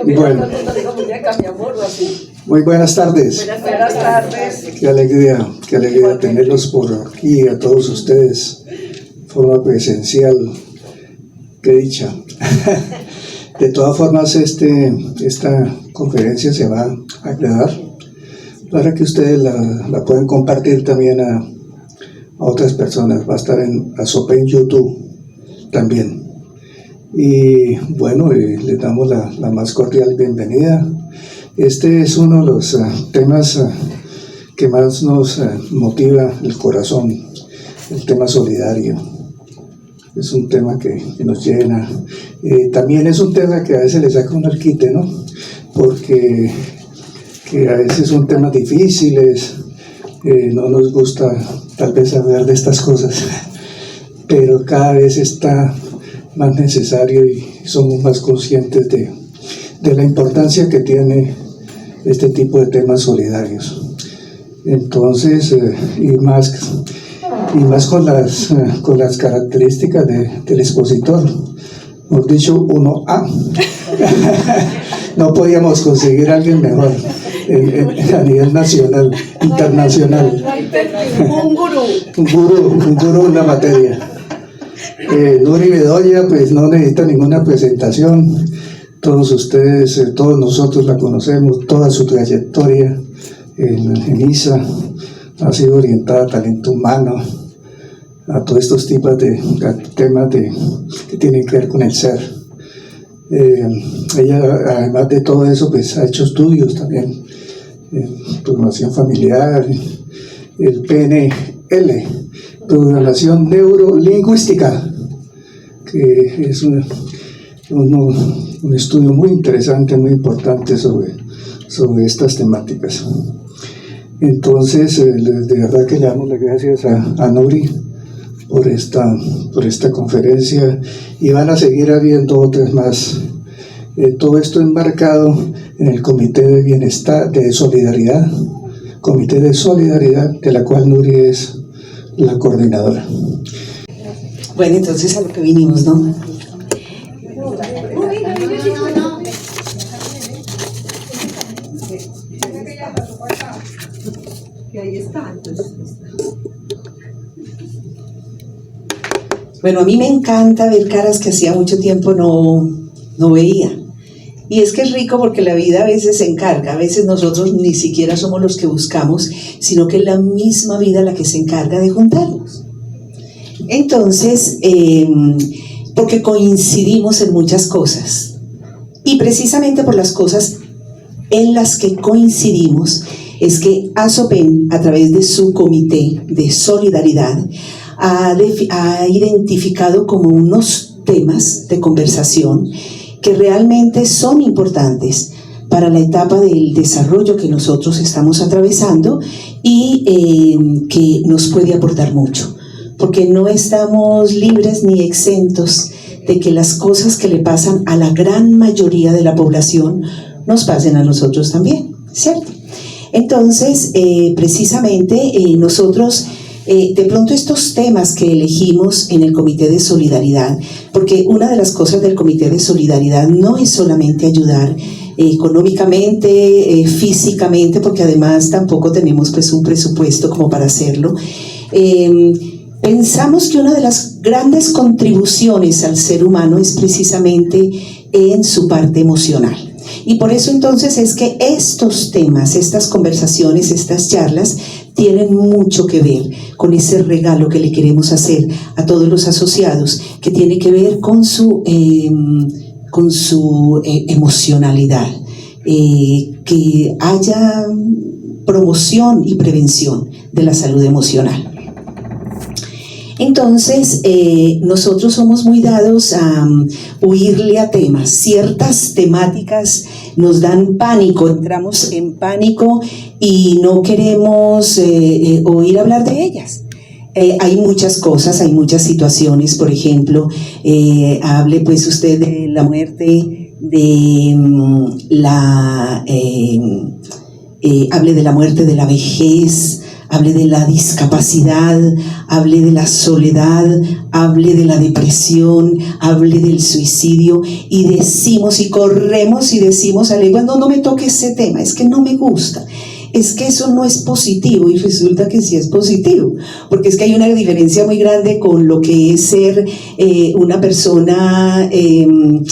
Bueno, muy buenas tardes. Buenas tardes. Qué alegría tenerlos por aquí a todos ustedes, de forma presencial. Qué dicha. De todas formas, esta conferencia se va a grabar para que ustedes la puedan compartir también a otras personas. Va a estar en YouTube también. Y bueno, les damos la más cordial bienvenida. Este es uno de los temas que más nos motiva el corazón, el tema solidario. Es un tema que nos llena. También es un tema que a veces le saca un arquite, ¿no? Porque que a veces son temas difíciles, no nos gusta tal vez hablar de estas cosas, pero cada vez está más necesario y somos más conscientes de la importancia que tiene este tipo de temas solidarios. Entonces, y más con las características del expositor, hemos dicho 1A. No podíamos conseguir a alguien mejor a nivel nacional, internacional. Un gurú en la materia. Nuri Bedoya, pues no necesita ninguna presentación. Todos ustedes, todos nosotros la conocemos, toda su trayectoria en ISA ha sido orientada a talento humano, a todos estos tipos de temas que tienen que ver con el ser. Ella, además de todo eso, pues ha hecho estudios también en programación familiar, el PNL, programación neurolingüística, que es un estudio muy interesante, muy importante sobre estas temáticas. Entonces, de verdad que le damos las gracias a Nuri por esta conferencia, y van a seguir habiendo otras más. Todo esto enmarcado en el Comité de Bienestar, de Solidaridad, Comité de Solidaridad, de la cual Nuri es la coordinadora. Bueno, entonces a lo que vinimos, ¿no? Bueno, a mí me encanta ver caras que hacía mucho tiempo no veía. Y es que es rico porque la vida a veces se encarga, a veces nosotros ni siquiera somos los que buscamos, sino que es la misma vida la que se encarga de juntarnos. Entonces, porque coincidimos en muchas cosas, y precisamente por las cosas en las que coincidimos, es que ASOPEN, a través de su comité de solidaridad, ha identificado como unos temas de conversación que realmente son importantes para la etapa del desarrollo que nosotros estamos atravesando y que nos puede aportar mucho, porque no estamos libres ni exentos de que las cosas que le pasan a la gran mayoría de la población nos pasen a nosotros también, ¿cierto? Entonces, precisamente nosotros, de pronto estos temas que elegimos en el Comité de Solidaridad, porque una de las cosas del Comité de Solidaridad no es solamente ayudar económicamente, físicamente, porque además tampoco tenemos pues un presupuesto como para hacerlo. Pensamos que una de las grandes contribuciones al ser humano es precisamente en su parte emocional. Y por eso entonces es que estos temas, estas conversaciones, estas charlas tienen mucho que ver con ese regalo que le queremos hacer a todos los asociados, que tiene que ver con su emocionalidad, que haya promoción y prevención de la salud emocional. Entonces, nosotros somos muy dados a huirle a temas. Ciertas temáticas nos dan pánico, entramos en pánico y no queremos oír hablar de ellas. Hay muchas cosas, hay muchas situaciones, por ejemplo, hable pues usted de la muerte, hable de la muerte de la vejez, hable de la discapacidad, hable de la soledad, hable de la depresión, hable del suicidio, y decimos y corremos y decimos a la lengua, no me toque ese tema, es que no me gusta. Es que eso no es positivo, y resulta que sí es positivo, porque es que hay una diferencia muy grande con lo que es ser una persona que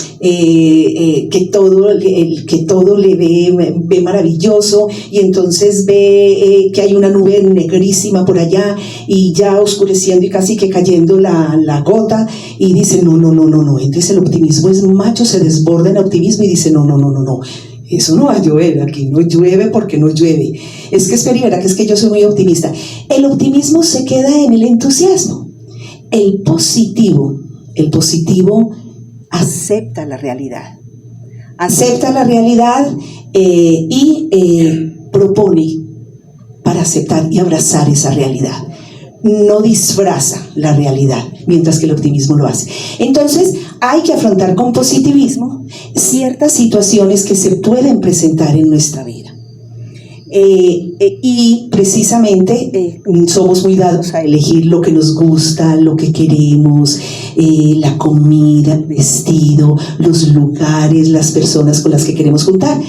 todo le ve maravilloso, y entonces ve que hay una nube negrísima por allá y ya oscureciendo y casi que cayendo la gota, y dice no, entonces el optimismo es macho, se desborda en optimismo y dice no, eso no va a llover, aquí no llueve porque no llueve. Es que espera y verá que es que yo soy muy optimista. El optimismo se queda en el entusiasmo. El positivo acepta la realidad. Acepta la realidad y propone para aceptar y abrazar esa realidad. No disfraza la realidad, mientras que el optimismo lo hace. Entonces, hay que afrontar con positivismo ciertas situaciones que se pueden presentar en nuestra vida. Y precisamente somos muy dados a elegir lo que nos gusta, lo que queremos, la comida, el vestido, los lugares, las personas con las que queremos juntar.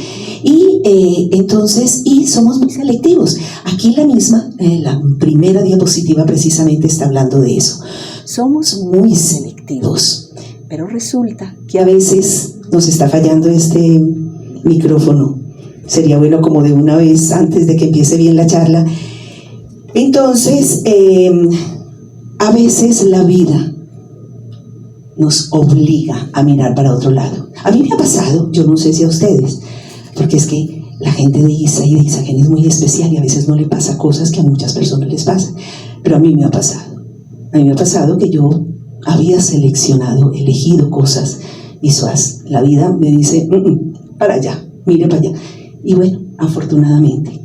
Y entonces somos muy selectivos. Aquí la primera diapositiva precisamente está hablando de eso. Somos muy selectivos, pero resulta que a veces nos está fallando este micrófono. Sería bueno como de una vez antes de que empiece bien la charla. Entonces, a veces la vida nos obliga a mirar para otro lado. A mí me ha pasado, yo no sé si a ustedes, porque es que la gente dice y dice que es muy especial y a veces no le pasa cosas que a muchas personas les pasan, pero a mí me ha pasado. A mí me ha pasado que yo había elegido cosas visuales. La vida me dice, para allá, mire para allá. Y bueno, afortunadamente,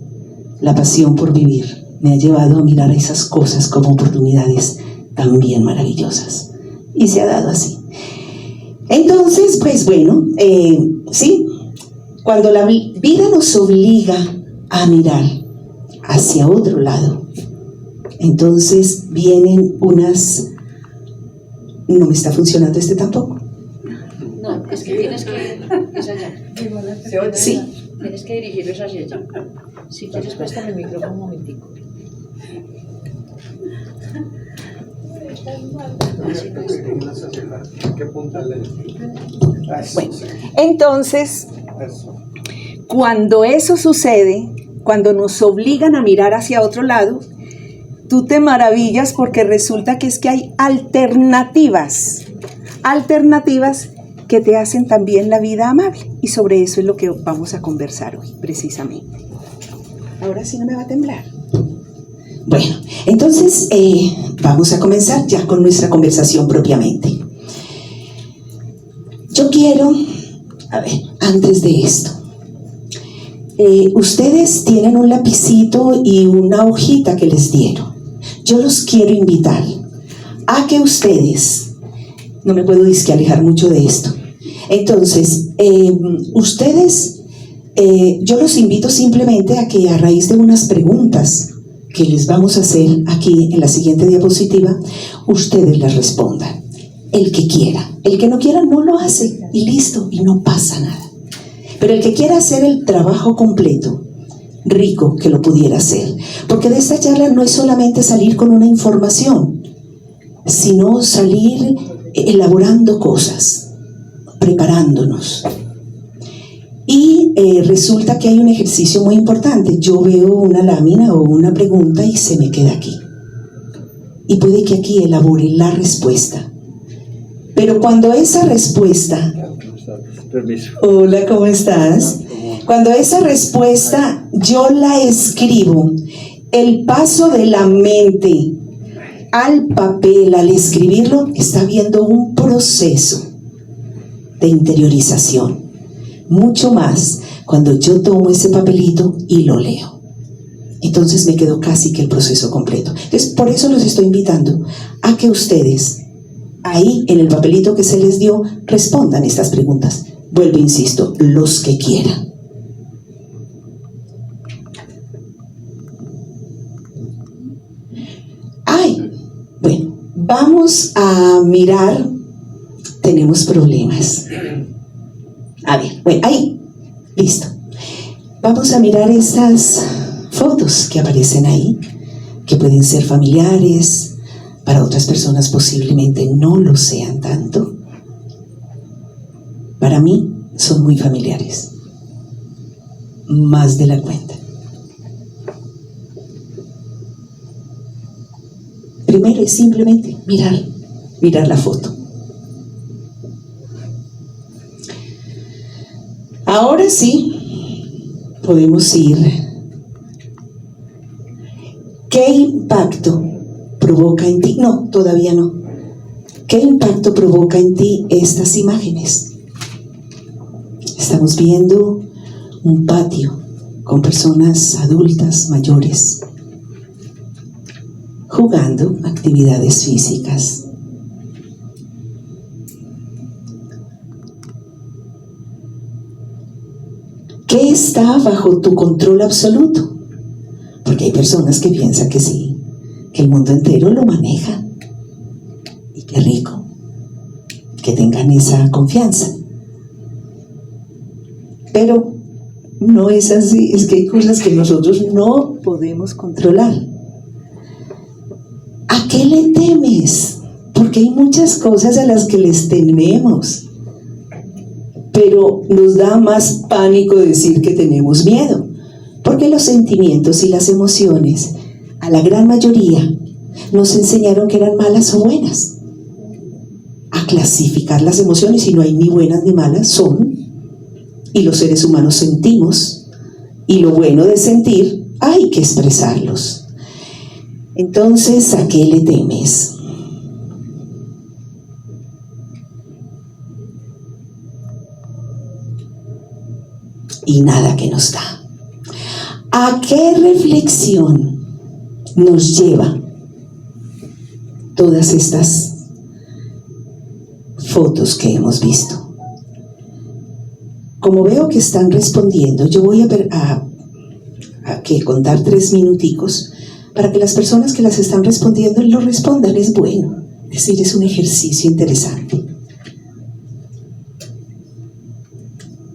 la pasión por vivir me ha llevado a mirar a esas cosas como oportunidades también maravillosas. Y se ha dado así. Entonces, pues bueno, sí, cuando la vida nos obliga a mirar hacia otro lado, entonces vienen unas... No me está funcionando este tampoco. No, es que tienes que... Es allá. Sí. Tienes que dirigirlos hacia allá. Si quieres, préstame el micrófono un momentico. Bueno, entonces, cuando eso sucede, cuando nos obligan a mirar hacia otro lado, tú te maravillas porque resulta que es que hay alternativas que te hacen también la vida amable. Y sobre eso es lo que vamos a conversar hoy, precisamente. Ahora sí no me va a temblar. Bueno, entonces vamos a comenzar ya con nuestra conversación propiamente. Yo quiero, antes de esto, ustedes tienen un lapicito y una hojita que les dieron. Yo los quiero invitar a que ustedes, no me puedo alejar mucho de esto, entonces, ustedes, yo los invito simplemente a que a raíz de unas preguntas que les vamos a hacer aquí en la siguiente diapositiva, ustedes las respondan. El que quiera. El que no quiera no lo hace y listo, y no pasa nada. Pero el que quiera hacer el trabajo completo, rico que lo pudiera hacer. Porque de esta charla no es solamente salir con una información, sino salir elaborando cosas, preparándonos. Y resulta que hay un ejercicio muy importante. Yo veo una lámina o una pregunta y se me queda aquí. Y puede que aquí elabore la respuesta. Pero cuando esa respuesta... Permiso. Hola, ¿cómo estás? Cuando esa respuesta yo la escribo, el paso de la mente al papel, al escribirlo, está habiendo un proceso de interiorización. Mucho más cuando yo tomo ese papelito y lo leo. Entonces me quedó casi que el proceso completo. Entonces, por eso los estoy invitando a que ustedes, ahí en el papelito que se les dio, respondan estas preguntas. Vuelvo, insisto, los que quieran. vamos a mirar, tenemos problemas. A ver, bueno, ahí, listo. Vamos a mirar estas fotos que aparecen ahí, que pueden ser familiares, para otras personas posiblemente no lo sean tanto. Para mí son muy familiares, más de la cuenta. Primero es simplemente mirar la foto. Ahora sí, podemos ir. ¿Qué impacto provoca en ti? No, todavía no. ¿Qué impacto provoca en ti estas imágenes? Estamos viendo un patio con personas adultas, mayores, jugando actividades físicas. ¿Qué está bajo tu control absoluto? Porque hay personas que piensan que sí, que el mundo entero lo maneja. Y qué rico que tengan esa confianza. Pero no es así, es que hay cosas que nosotros no podemos controlar. ¿A qué le temes? Porque hay muchas cosas a las que les tememos. Pero nos da más pánico decir que tenemos miedo, porque los sentimientos y las emociones, a la gran mayoría, nos enseñaron que eran malas o buenas. A clasificar las emociones, y no hay ni buenas ni malas, son, y los seres humanos sentimos, y lo bueno de sentir hay que expresarlos. Entonces, ¿a qué le temes? Y nada que nos da. ¿A qué reflexión nos lleva todas estas fotos que hemos visto? Como veo que están respondiendo, yo voy a contar 3 minuticos para que las personas que las están respondiendo lo respondan. Es bueno, es decir, es un ejercicio interesante.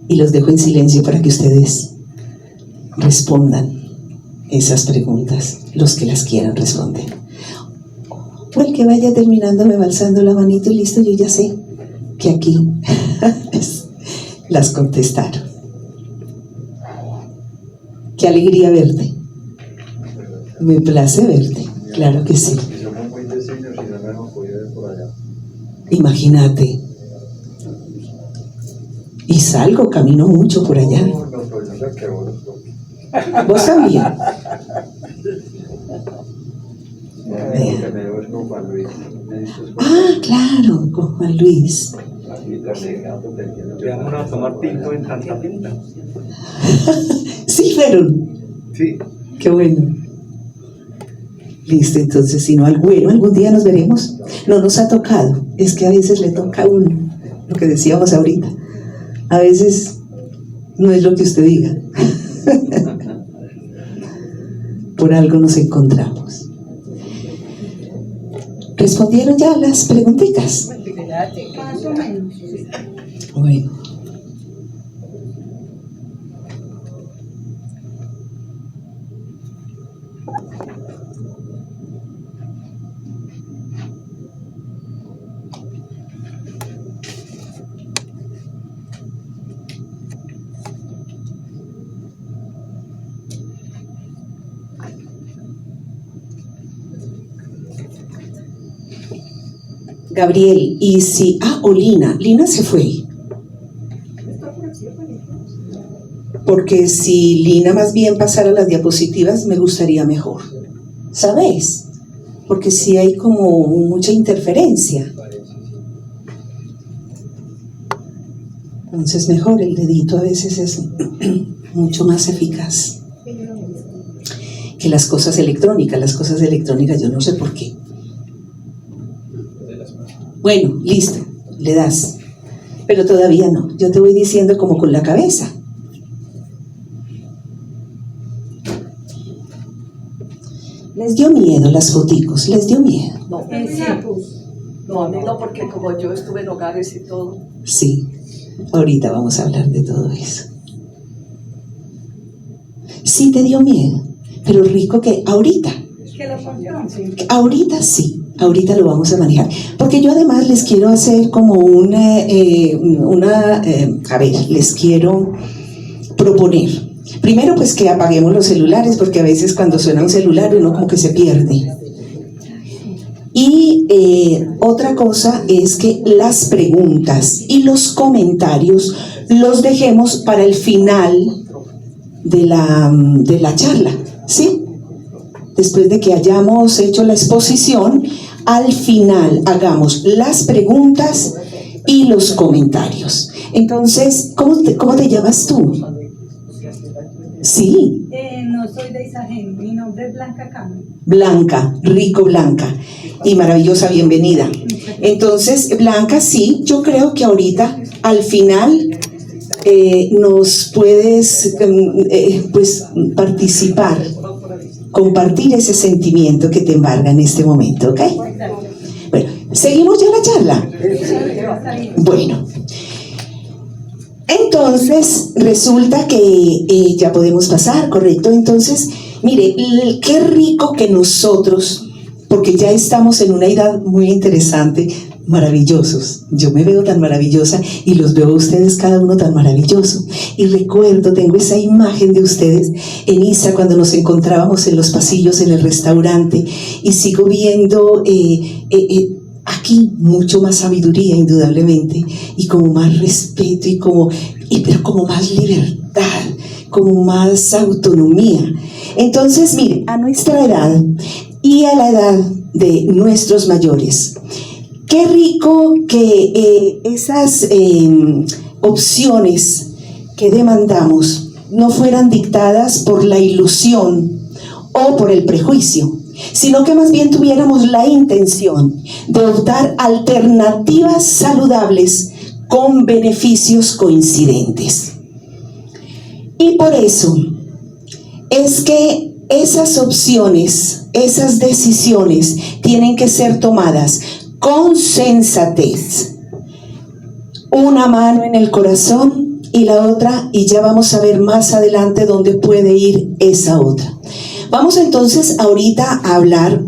Y los dejo en silencio para que ustedes respondan esas preguntas, los que las quieran responder. O el que vaya terminando me va alzando la manito y listo, yo ya sé que aquí las contestaron. Qué alegría verte. Me place verte, claro que sí. Imagínate. Y salgo, camino mucho por allá. ¿Vos también? Ah, claro, con Juan Luis. Vamos a tomar tinto en tanta pinta. Sí, fueron. Sí. Qué bueno. Listo, entonces, si no, bueno, algún día nos veremos. No nos ha tocado, es que a veces le toca a uno, lo que decíamos ahorita. A veces no es lo que usted diga. Por algo nos encontramos. ¿Respondieron ya las preguntitas? Más o menos. Bueno. Gabriel, y si... o Lina se fue. Porque si Lina más bien pasara las diapositivas, me gustaría mejor. ¿Sabes? Porque si hay como mucha interferencia. Entonces mejor, el dedito a veces es mucho más eficaz que las cosas electrónicas. Las cosas electrónicas yo no sé por qué. Bueno, listo, le das. Pero todavía no, yo te voy diciendo como con la cabeza. Les dio miedo las foticos, les dio miedo. No, No, a mí no, porque como yo estuve en hogares y todo. Sí, ahorita vamos a hablar de todo eso. Sí te dio miedo, pero rico que ahorita sí, ahorita lo vamos a manejar. Porque yo además les quiero hacer como les quiero proponer. Primero pues que apaguemos los celulares, porque a veces cuando suena un celular uno como que se pierde. Y otra cosa es que las preguntas y los comentarios los dejemos para el final de la charla, ¿sí? Después de que hayamos hecho la exposición, al final hagamos las preguntas y los comentarios. Entonces, ¿cómo te llamas tú? Sí. No soy de Isagen, mi nombre es Blanca Cama. Blanca, rico Blanca, y maravillosa bienvenida. Entonces, Blanca, sí, yo creo que ahorita, al final, nos puedes pues participar, compartir ese sentimiento que te embarga en este momento, ¿ok? Bueno, ¿seguimos ya la charla? Bueno, entonces resulta que ya podemos pasar, ¿correcto? Entonces, mire, qué rico que nosotros, porque ya estamos en una edad muy interesante, maravillosos. Yo me veo tan maravillosa y los veo a ustedes cada uno tan maravilloso. Y recuerdo, tengo esa imagen de ustedes en Isa cuando nos encontrábamos en los pasillos en el restaurante, y sigo viendo aquí mucho más sabiduría indudablemente, y como más respeto pero como más libertad, como más autonomía. Entonces, mire, a nuestra edad y a la edad de nuestros mayores, qué rico que esas opciones que demandamos no fueran dictadas por la ilusión o por el prejuicio, sino que más bien tuviéramos la intención de optar alternativas saludables con beneficios coincidentes. Y por eso es que esas opciones, esas decisiones tienen que ser tomadas con sensatez. Una mano en el corazón y la otra, y ya vamos a ver más adelante dónde puede ir esa otra. Vamos entonces ahorita a hablar.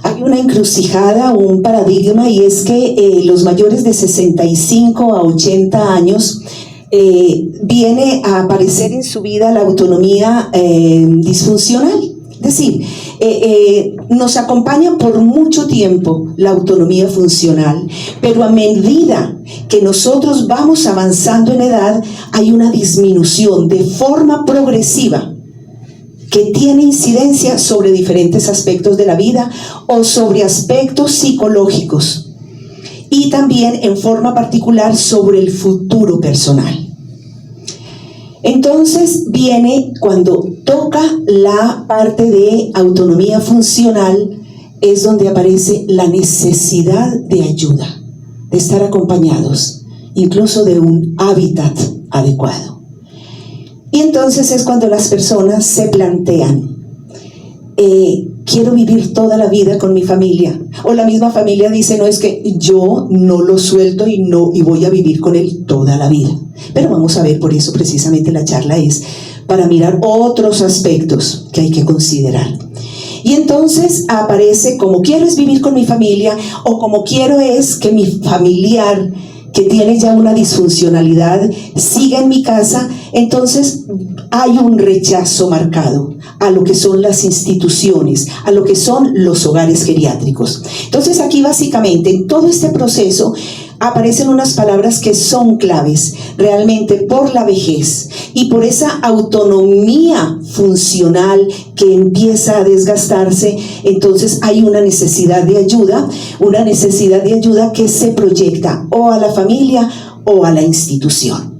Hay una encrucijada, un paradigma, y es que los mayores de 65 a 80 años viene a aparecer en su vida la autonomía disfuncional. Es decir, nos acompaña por mucho tiempo la autonomía funcional, pero a medida que nosotros vamos avanzando en edad, hay una disminución de forma progresiva que tiene incidencia sobre diferentes aspectos de la vida o sobre aspectos psicológicos, y también en forma particular sobre el futuro personal. Entonces viene, cuando toca la parte de autonomía funcional, es donde aparece la necesidad de ayuda, de estar acompañados, incluso de un hábitat adecuado. Y entonces es cuando las personas se plantean, quiero vivir toda la vida con mi familia, o la misma familia dice, no, es que yo no lo suelto y voy a vivir con él toda la vida. Pero vamos a ver, por eso precisamente la charla es para mirar otros aspectos que hay que considerar. Y entonces aparece como quiero es vivir con mi familia, o como quiero es que mi familiar que tiene ya una disfuncionalidad siga en mi casa. Entonces hay un rechazo marcado a lo que son las instituciones, a lo que son los hogares geriátricos. Entonces aquí básicamente en todo este proceso aparecen unas palabras que son claves realmente por la vejez y por esa autonomía funcional que empieza a desgastarse. Entonces hay una necesidad de ayuda que se proyecta o a la familia o a la institución.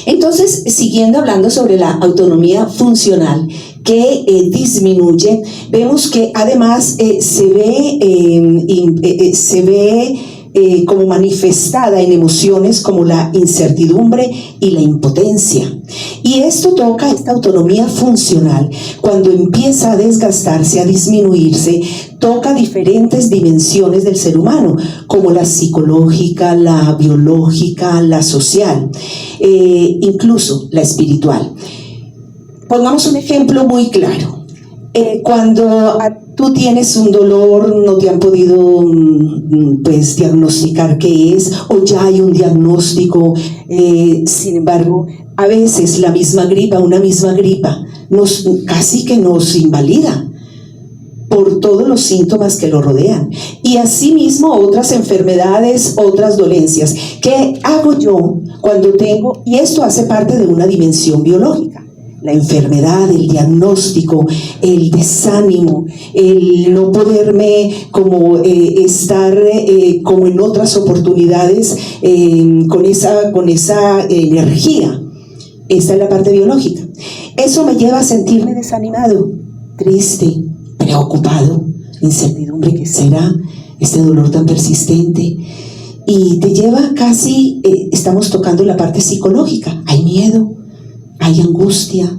Entonces, siguiendo hablando sobre la autonomía funcional que disminuye, vemos que además se ve como manifestada en emociones como la incertidumbre y la impotencia. Y esto toca esta autonomía funcional cuando empieza a desgastarse, a disminuirse, toca diferentes dimensiones del ser humano, como la psicológica, la biológica, la social, incluso la espiritual. Pongamos un ejemplo muy claro. Cuando tú tienes un dolor, no te han podido pues diagnosticar qué es, o ya hay un diagnóstico, sin embargo, a veces la misma gripa, una misma gripa, casi que nos invalida por todos los síntomas que lo rodean. Y asimismo otras enfermedades, otras dolencias. ¿Qué hago yo cuando tengo? Y esto hace parte de una dimensión biológica. La enfermedad, el diagnóstico, el desánimo, el no poderme como estar como en otras oportunidades con esa energía. Esta es la parte biológica. Eso me lleva a sentirme desanimado, triste, preocupado, incertidumbre, ¿qué será? Este dolor tan persistente. Y te lleva casi, estamos tocando la parte psicológica. Hay miedo, hay angustia,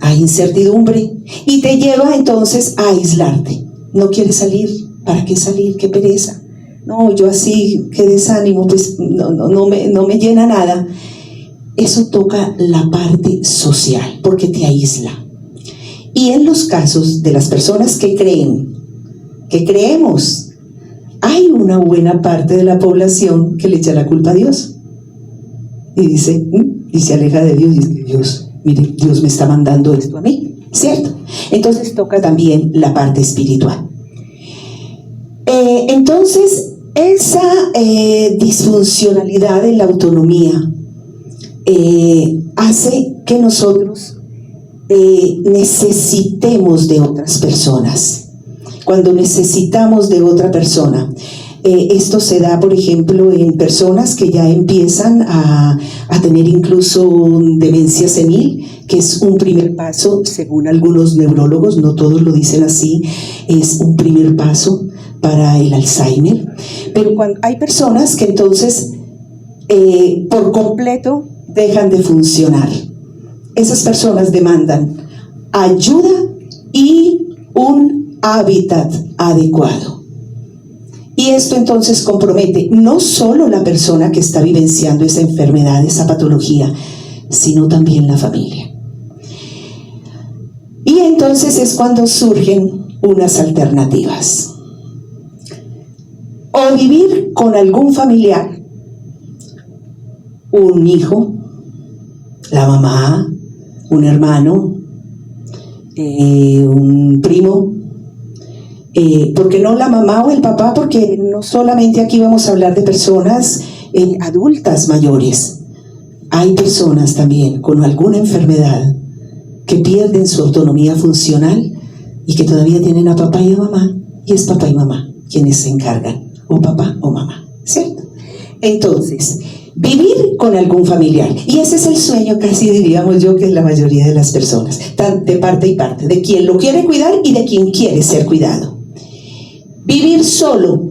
hay incertidumbre, y te lleva entonces a aislarte. No quieres salir. ¿Para qué salir? Qué pereza. No, yo así, qué desánimo, pues no me llena nada. Eso toca la parte social, porque te aísla. Y en los casos de las personas que creemos, hay una buena parte de la población que le echa la culpa a Dios. Y dice, y se aleja de Dios, y dice, Dios, mire, Dios me está mandando esto a mí, ¿cierto? Entonces toca también la parte espiritual. Entonces, esa disfuncionalidad en la autonomía hace que nosotros necesitemos de otras personas. Cuando necesitamos de otra persona, esto se da, por ejemplo, en personas que ya empiezan a tener incluso demencia senil, que es un primer paso, según algunos neurólogos, no todos lo dicen así, es un primer paso para el Alzheimer. Pero cuando hay personas que entonces por completo dejan de funcionar, esas personas demandan ayuda y un hábitat adecuado. Y esto entonces compromete no solo la persona que está vivenciando esa enfermedad, esa patología, sino también la familia. Y entonces es cuando surgen unas alternativas. O vivir con algún familiar, un hijo, la mamá, un hermano, un primo, porque no la mamá o el papá, porque no solamente aquí vamos a hablar de personas adultas mayores, hay personas también con alguna enfermedad que pierden su autonomía funcional y que todavía tienen a papá y a mamá, y es papá y mamá quienes se encargan, o papá o mamá, ¿cierto? Entonces, vivir con algún familiar, y ese es el sueño, casi diríamos yo, que es la mayoría de las personas, de parte y parte, de quien lo quiere cuidar y de quien quiere ser cuidado. Vivir solo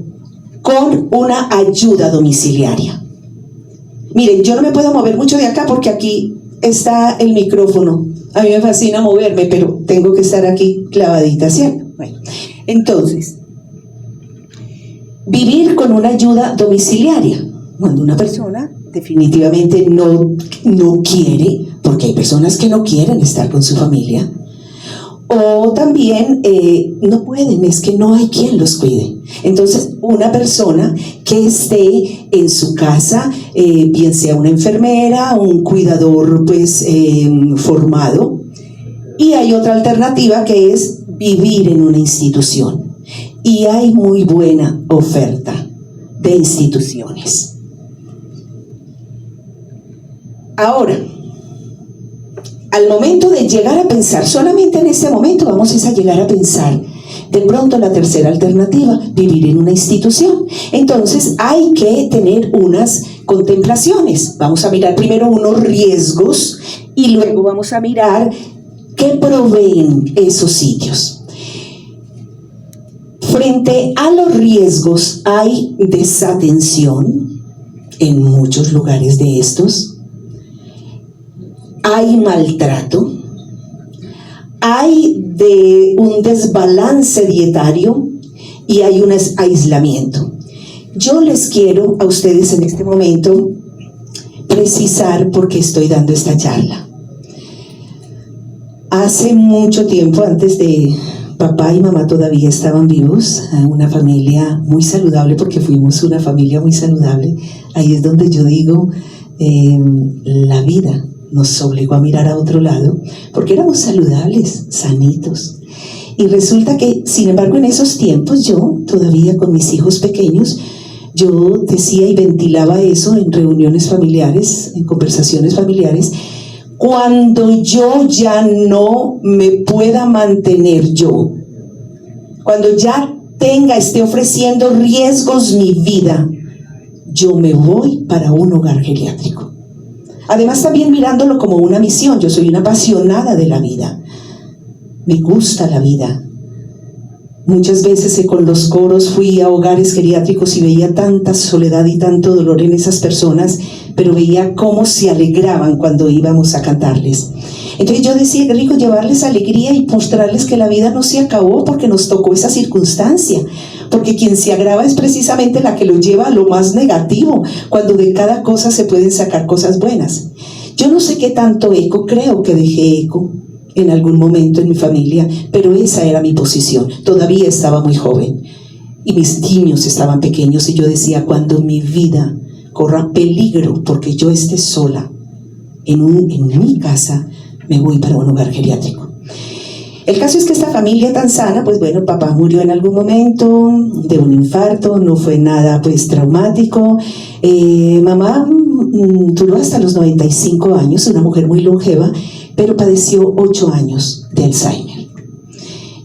con una ayuda domiciliaria. Miren, yo no me puedo mover mucho de acá porque aquí está el micrófono. A mí me fascina moverme, pero tengo que estar aquí clavadita, ¿cierto? Bueno, entonces, vivir con una ayuda domiciliaria. Cuando una persona definitivamente no quiere, porque hay personas que no quieren estar con su familia, o también no pueden, es que no hay quien los cuide. Entonces, una persona que esté en su casa, bien sea una enfermera, un cuidador pues formado, y hay otra alternativa que es vivir en una institución. Y hay muy buena oferta de instituciones. Ahora, al momento de llegar a pensar, solamente en este momento vamos a llegar a pensar, de pronto la tercera alternativa, vivir en una institución. Entonces hay que tener unas contemplaciones. Vamos a mirar primero unos riesgos y luego vamos a mirar qué proveen esos sitios. Frente a los riesgos hay desatención en muchos lugares de estos, hay maltrato, hay un desbalance dietario y hay un aislamiento. Yo les quiero a ustedes en este momento precisar por qué estoy dando esta charla. Hace mucho tiempo, antes de papá y mamá todavía estaban vivos, una familia muy saludable, porque fuimos una familia muy saludable. Ahí es donde yo digo, la vida nos obligó a mirar a otro lado, porque éramos saludables, sanitos. Y resulta que, sin embargo, en esos tiempos yo, todavía con mis hijos pequeños, yo decía y ventilaba eso en reuniones familiares, en conversaciones familiares: cuando yo ya no me pueda mantener yo, cuando ya esté ofreciendo riesgos mi vida, yo me voy para un hogar geriátrico. Además, también mirándolo como una misión. Yo soy una apasionada de la vida, me gusta la vida. Muchas veces con los coros fui a hogares geriátricos y veía tanta soledad y tanto dolor en esas personas, pero veía cómo se alegraban cuando íbamos a cantarles. Entonces yo decía, qué rico llevarles alegría y mostrarles que la vida no se acabó porque nos tocó esa circunstancia, porque quien se agrava es precisamente la que lo lleva a lo más negativo, cuando de cada cosa se pueden sacar cosas buenas. Yo no sé qué tanto eco, creo que dejé eco en algún momento en mi familia, pero esa era mi posición. Todavía estaba muy joven y mis niños estaban pequeños, y yo decía, cuando mi vida corra peligro porque yo esté sola en mi casa, me voy para un hogar geriátrico. El caso es que esta familia tan sana, pues bueno, papá murió en algún momento de un infarto, no fue nada pues traumático. Mamá duró hasta los 95 años, una mujer muy longeva, pero padeció 8 años de Alzheimer.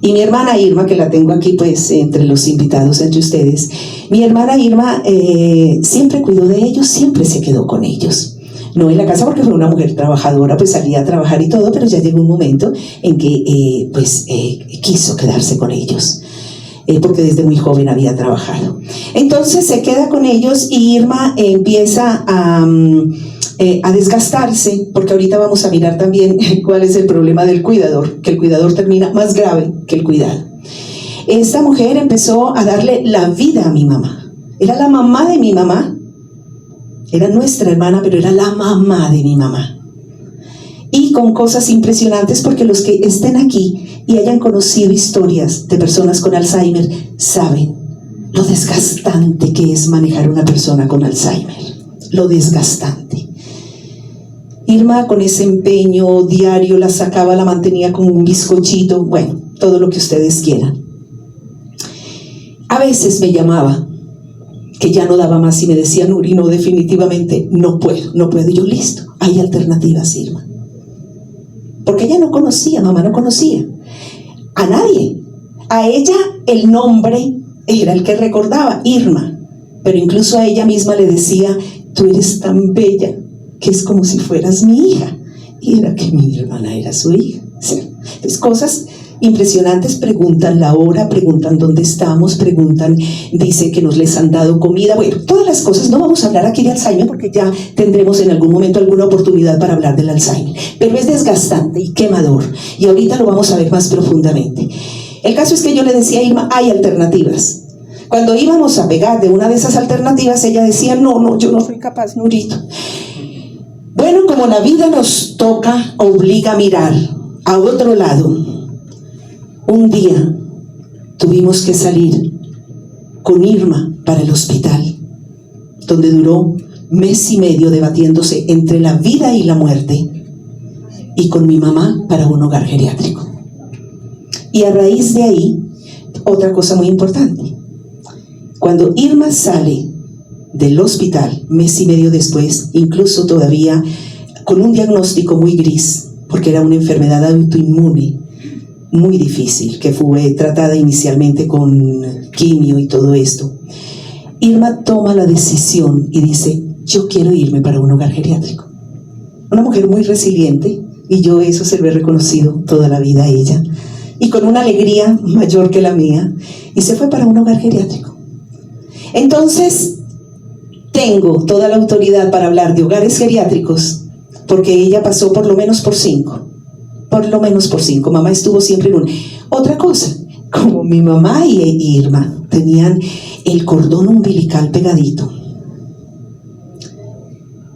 Y mi hermana Irma, que la tengo aquí pues entre los invitados, entre ustedes, mi hermana Irma siempre cuidó de ellos, siempre se quedó con ellos. No en la casa porque fue una mujer trabajadora, pues salía a trabajar y todo, pero ya llegó un momento en que quiso quedarse con ellos, porque desde muy joven había trabajado. Entonces se queda con ellos y Irma empieza a desgastarse, porque ahorita vamos a mirar también cuál es el problema del cuidador, que el cuidador termina más grave que el cuidado. Esta mujer empezó a darle la vida a mi mamá. Era la mamá de mi mamá. Era nuestra hermana, pero era la mamá de mi mamá. Y con cosas impresionantes, porque los que estén aquí y hayan conocido historias de personas con Alzheimer saben lo desgastante que es manejar una persona con Alzheimer. Lo desgastante. Irma, con ese empeño diario, la sacaba, la mantenía como un bizcochito, bueno, todo lo que ustedes quieran. A veces me llamaba, que ya no daba más, y me decía, Nuri, no, definitivamente no puedo. Y yo, listo, hay alternativas, Irma. Porque ella no conocía, mamá no conocía a nadie. A ella el nombre era el que recordaba, Irma. Pero incluso a ella misma le decía, tú eres tan bella que es como si fueras mi hija. Y era que mi hermana era su hija. Sí. Entonces, cosas impresionantes. Preguntan la hora, preguntan dónde estamos, preguntan, dicen que nos les han dado comida. Bueno, todas las cosas. No vamos a hablar aquí de Alzheimer porque ya tendremos en algún momento alguna oportunidad para hablar del Alzheimer, pero es desgastante y quemador, y ahorita lo vamos a ver más profundamente. El caso es que yo le decía a Irma, hay alternativas. Cuando íbamos a pegar de una de esas alternativas, ella decía, no, yo no soy capaz, Nurito. Bueno, como la vida nos toca, obliga a mirar a otro lado. Un día tuvimos que salir con Irma para el hospital, donde duró 1 mes y medio debatiéndose entre la vida y la muerte, y con mi mamá para un hogar geriátrico. Y a raíz de ahí, otra cosa muy importante. Cuando Irma sale del hospital, 1 mes y medio después, incluso todavía con un diagnóstico muy gris, porque era una enfermedad autoinmune muy difícil, que fue tratada inicialmente con quimio y todo esto, Irma toma la decisión y dice, yo quiero irme para un hogar geriátrico. Una mujer muy resiliente, y yo eso se lo he reconocido toda la vida a ella. y con una alegría mayor que la mía, y se fue para un hogar geriátrico. Entonces, tengo toda la autoridad para hablar de hogares geriátricos, porque ella pasó por lo menos por 5. Por lo menos por 5. Mamá estuvo siempre en uno. Otra cosa, como mi mamá y Irma tenían el cordón umbilical pegadito,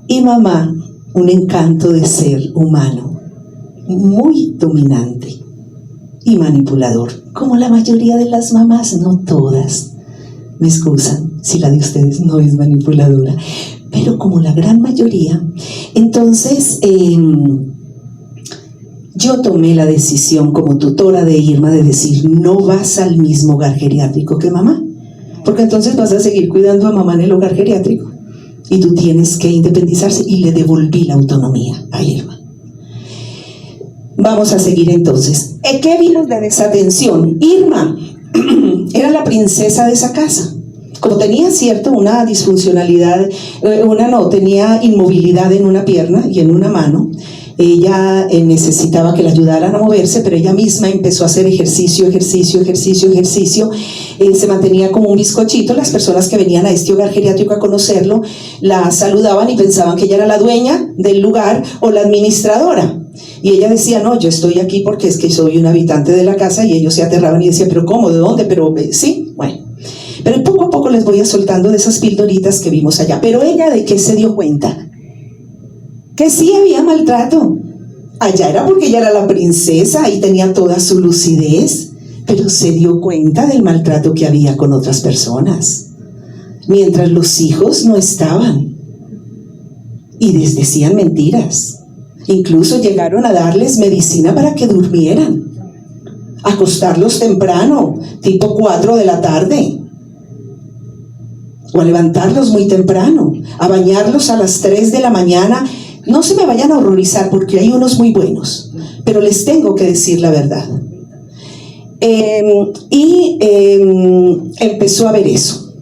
y mamá, un encanto de ser humano, muy dominante y manipulador, como la mayoría de las mamás, no todas. Me excusan si la de ustedes no es manipuladora, pero como la gran mayoría. Entonces, yo tomé la decisión como tutora de Irma de decir, no vas al mismo hogar geriátrico que mamá, porque entonces vas a seguir cuidando a mamá en el hogar geriátrico y tú tienes que independizarse, y le devolví la autonomía a Irma. Vamos a seguir entonces. ¿Qué vino de desatención? Irma era la princesa de esa casa. Como tenía una disfuncionalidad, tenía inmovilidad en una pierna y en una mano. Ella necesitaba que la ayudaran a moverse, pero ella misma empezó a hacer ejercicio. Se mantenía como un bizcochito. Las personas que venían a este hogar geriátrico a conocerlo la saludaban y pensaban que ella era la dueña del lugar o la administradora. Y ella decía, no, yo estoy aquí porque es que soy un habitante de la casa, y ellos se aterraban y decían, pero ¿cómo? ¿De dónde? Pero sí, bueno. Pero poco a poco les voy a soltando de esas pildoritas que vimos allá. Pero ella, ¿de qué se dio cuenta? Que sí había maltrato. Allá era porque ella era la princesa y tenía toda su lucidez, pero se dio cuenta del maltrato que había con otras personas, mientras los hijos no estaban. Y les decían mentiras. Incluso llegaron a darles medicina para que durmieran, acostarlos temprano, tipo 4 de la tarde, o a levantarlos muy temprano, a bañarlos a las 3 de la mañana. No se me vayan a horrorizar porque hay unos muy buenos, pero les tengo que decir la verdad. Empezó a ver eso.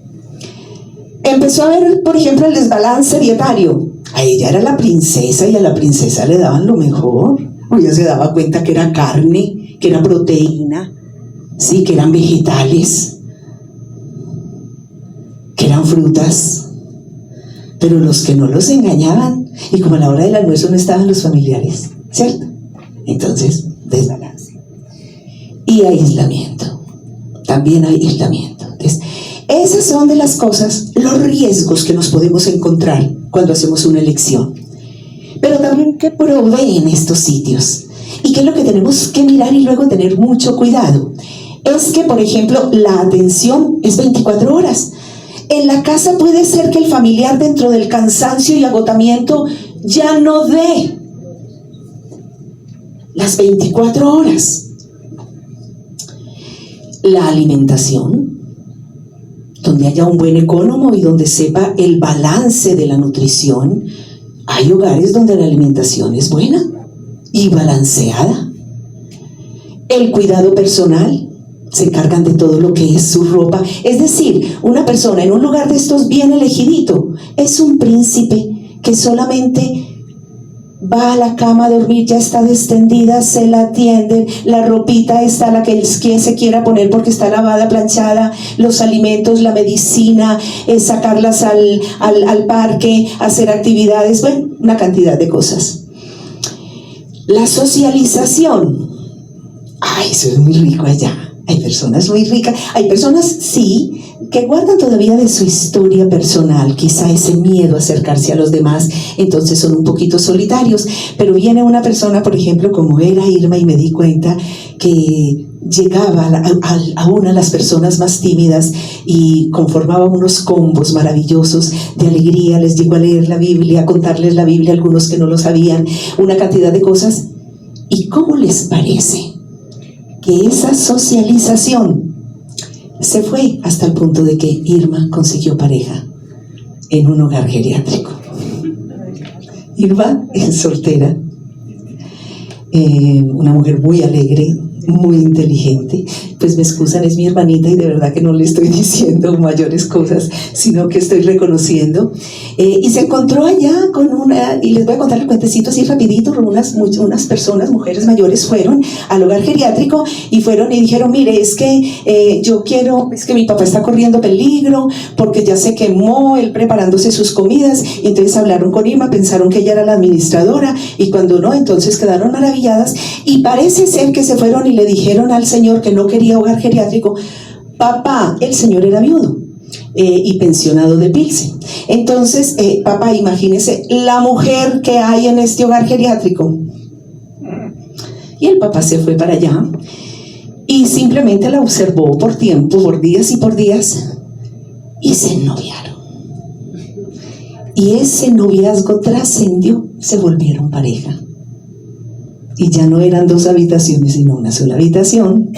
Empezó a ver, por ejemplo, el desbalance dietario. A ella era la princesa y a la princesa le daban lo mejor. Ella se daba cuenta que era carne, que era proteína, sí, que eran vegetales, que eran frutas. Pero los que no los engañaban, y como a la hora del almuerzo no estaban los familiares, ¿cierto? Entonces, desbalance. Y aislamiento. También hay aislamiento. Entonces, esas son de las cosas, los riesgos que nos podemos encontrar cuando hacemos una elección. Pero también, ¿qué proveen estos sitios? ¿Y qué es lo que tenemos que mirar y luego tener mucho cuidado? Es que, por ejemplo, la atención es 24 horas. En la casa puede ser que el familiar, dentro del cansancio y agotamiento, ya no dé las 24 horas. La alimentación, donde haya un buen ecónomo y donde sepa el balance de la nutrición. Hay hogares donde la alimentación es buena y balanceada. El cuidado personal, se encargan de todo lo que es su ropa. Es decir, una persona en un lugar de estos bien elegidito es un príncipe que solamente va a la cama a dormir, ya está extendida, se la atienden, la ropita está la que quien se quiera poner porque está lavada, planchada, los alimentos, la medicina, sacarlas al parque, hacer actividades, bueno, una cantidad de cosas. La socialización, ay, eso es muy rico allá. Hay personas muy ricas, hay personas, sí, que guardan todavía de su historia personal, quizá ese miedo a acercarse a los demás, entonces son un poquito solitarios, pero viene una persona, por ejemplo, como era Irma, y me di cuenta que llegaba a una de las personas más tímidas y conformaba unos combos maravillosos de alegría, les llegó a leer la Biblia, a contarles la Biblia, algunos que no lo sabían, una cantidad de cosas. ¿Y cómo les parece que esa socialización se fue hasta el punto de que Irma consiguió pareja en un hogar geriátrico? Irma es soltera, una mujer muy alegre, muy inteligente, pues me excusan, es mi hermanita y de verdad que no le estoy diciendo mayores cosas, sino que estoy reconociendo. Y se encontró allá con una, y les voy a contar el cuentecito así rapidito, unas personas, mujeres mayores, fueron al hogar geriátrico y fueron y dijeron, mire, es que yo quiero, es que mi papá está corriendo peligro porque ya se quemó él preparándose sus comidas, y entonces hablaron con Irma, pensaron que ella era la administradora, y cuando no, entonces quedaron maravilladas, y parece ser que se fueron y le dijeron al señor que no quería hogar geriátrico. Papá, el señor era viudo y pensionado de Pilsen. Entonces, papá, imagínese la mujer que hay en este hogar geriátrico. Y el papá se fue para allá y simplemente la observó por tiempo, por días y por días, y se ennoviaron. Y ese noviazgo trascendió, se volvieron pareja. Y ya no eran 2 habitaciones, sino una sola habitación.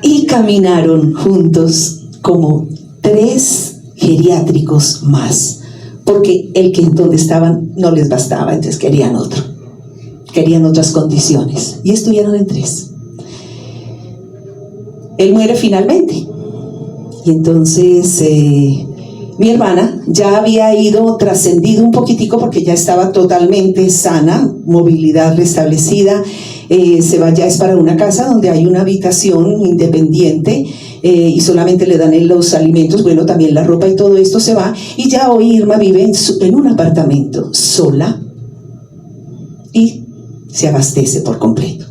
Y caminaron juntos como 3 geriátricos más, porque el que donde estaban no les bastaba, entonces querían otro, querían otras condiciones, y estuvieron en 3. Él muere finalmente, y entonces mi hermana ya había ido, trascendido un poquitico, porque ya estaba totalmente sana, movilidad restablecida. Se va, ya es para una casa donde hay una habitación independiente, y solamente le dan los alimentos, bueno, también la ropa y todo esto se va, y ya hoy Irma vive en un apartamento sola y se abastece por completo.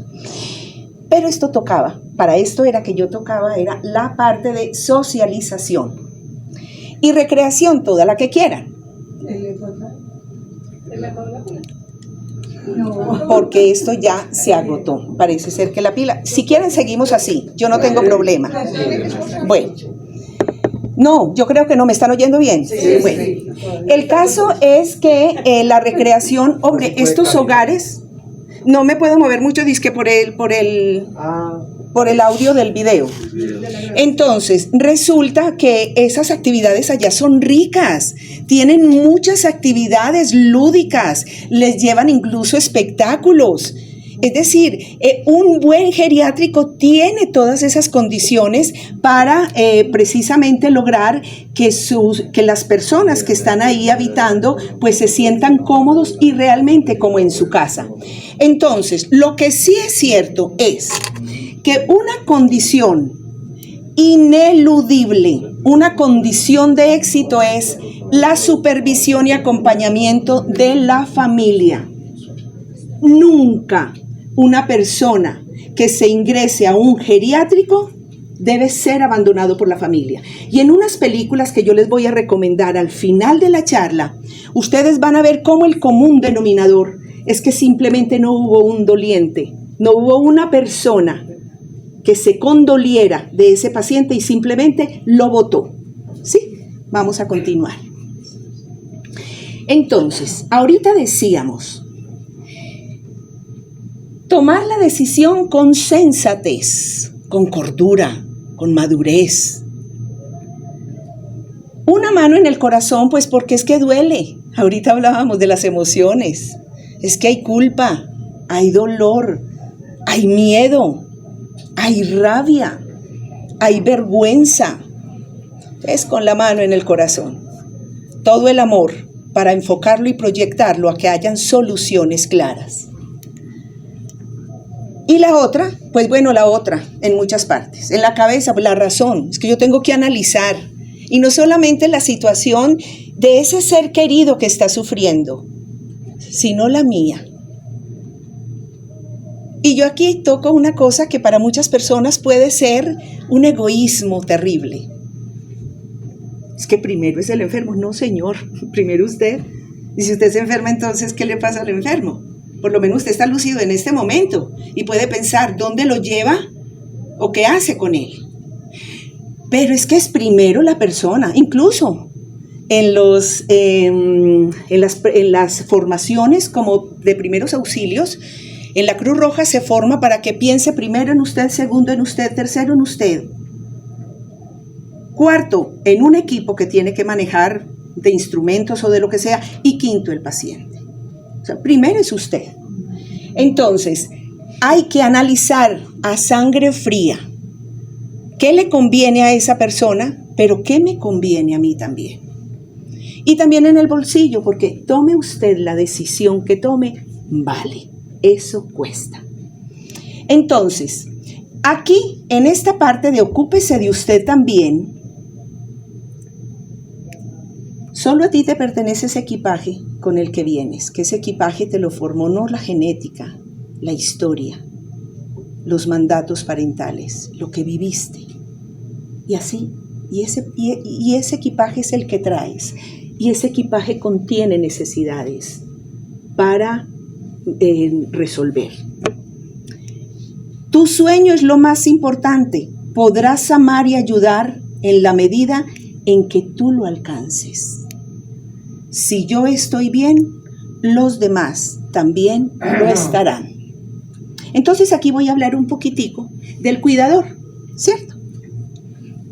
Pero esto tocaba, para esto era que yo tocaba, era la parte de socialización y recreación, toda la que quieran. Porque esto ya se agotó. Parece ser que la pila. Si quieren, seguimos así. Yo no tengo problema. Bueno. No, yo creo que no. ¿Me están oyendo bien? Bueno. El caso es que la recreación, hombre, estos hogares, no me puedo mover mucho, dizque por el audio del video. Entonces, resulta que esas actividades allá son ricas, tienen muchas actividades lúdicas, les llevan incluso espectáculos. Es decir, un buen geriátrico tiene todas esas condiciones para precisamente lograr que las personas que están ahí habitando pues se sientan cómodos y realmente como en su casa. Entonces, lo que sí es cierto es que una condición ineludible, una condición de éxito es la supervisión y acompañamiento de la familia. Nunca una persona que se ingrese a un geriátrico debe ser abandonado por la familia. Y en unas películas que yo les voy a recomendar al final de la charla, ustedes van a ver cómo el común denominador es que simplemente no hubo un doliente, no hubo una persona que se condoliera de ese paciente y simplemente lo botó. ¿Sí? Vamos a continuar. Entonces, ahorita decíamos, tomar la decisión con sensatez, con cordura, con madurez. Una mano en el corazón, pues porque es que duele. Ahorita hablábamos de las emociones. Es que hay culpa, hay dolor, hay miedo, hay rabia, hay vergüenza. Es con la mano en el corazón. Todo el amor para enfocarlo y proyectarlo a que hayan soluciones claras. Y la otra, pues bueno, la otra en muchas partes. En la cabeza, pues la razón. Es que yo tengo que analizar. Y no solamente la situación de ese ser querido que está sufriendo, sino la mía. Y yo aquí toco una cosa que para muchas personas puede ser un egoísmo terrible. Es que primero es el enfermo. No, señor, primero usted. Y si usted se enferma, entonces, ¿qué le pasa al enfermo? Por lo menos usted está lúcido en este momento y puede pensar dónde lo lleva o qué hace con él. Pero es que es primero la persona. Incluso en las formaciones como de primeros auxilios, en la Cruz Roja se forma para que piense primero en usted, segundo en usted, tercero en usted. Cuarto, en un equipo que tiene que manejar de instrumentos o de lo que sea. Y quinto, el paciente. O sea, primero es usted. Entonces, hay que analizar a sangre fría qué le conviene a esa persona, pero qué me conviene a mí también. Y también en el bolsillo, porque tome usted la decisión que tome, vale, eso cuesta. Entonces, aquí, en esta parte de ocúpese de usted también, solo a ti te pertenece ese equipaje con el que vienes, que ese equipaje te lo formó no la genética, la historia, los mandatos parentales, lo que viviste. Y así, y ese equipaje es el que traes. Y ese equipaje contiene necesidades para resolver. Tu sueño es lo más importante. Podrás amar y ayudar en la medida en que tú lo alcances. Si yo estoy bien, los demás también lo estarán. Entonces aquí voy a hablar un poquitico del cuidador, ¿cierto?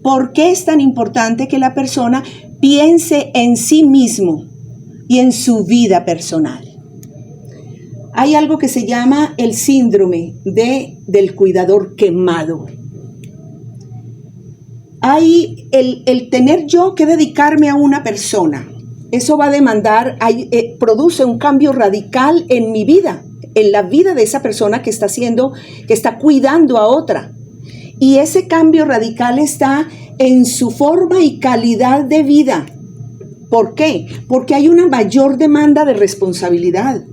¿Por qué es tan importante que la persona piense en sí mismo y en su vida personal? Hay algo que se llama el síndrome del cuidador quemado. Hay el tener yo que dedicarme a una persona. Eso va a demandar, produce un cambio radical en mi vida, en la vida de esa persona que está cuidando a otra. Y ese cambio radical está en su forma y calidad de vida. ¿Por qué? Porque hay una mayor demanda de responsabilidad.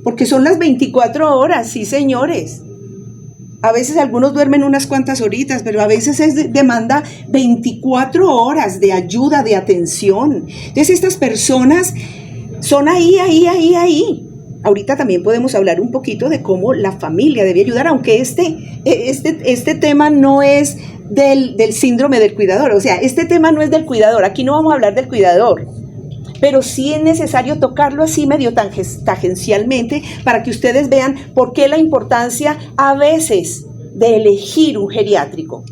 Porque son las 24 horas, sí señores. A veces algunos duermen unas cuantas horitas, pero a veces demanda 24 horas de ayuda, de atención. Entonces estas personas son ahí. Ahorita también podemos hablar un poquito de cómo la familia debe ayudar, aunque este tema no es del síndrome del cuidador. O sea, este tema no es del cuidador. Aquí no vamos a hablar del cuidador. Pero sí es necesario tocarlo así medio tangencialmente para que ustedes vean por qué la importancia a veces de elegir un geriátrico.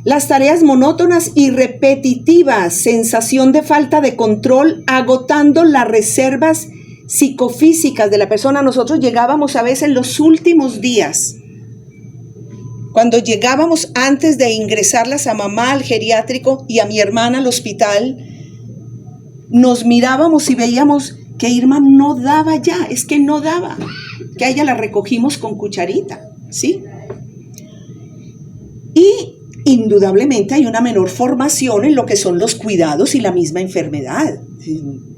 Las tareas monótonas y repetitivas, sensación de falta de control, agotando las reservas psicofísicas de la persona. Nosotros llegábamos a veces en los últimos días, cuando llegábamos antes de ingresarlas a mamá al geriátrico y a mi hermana al hospital, nos mirábamos y veíamos que Irma no daba ya, es que no daba, que a ella la recogimos con cucharita, ¿sí? Y indudablemente hay una menor formación en lo que son los cuidados y la misma enfermedad.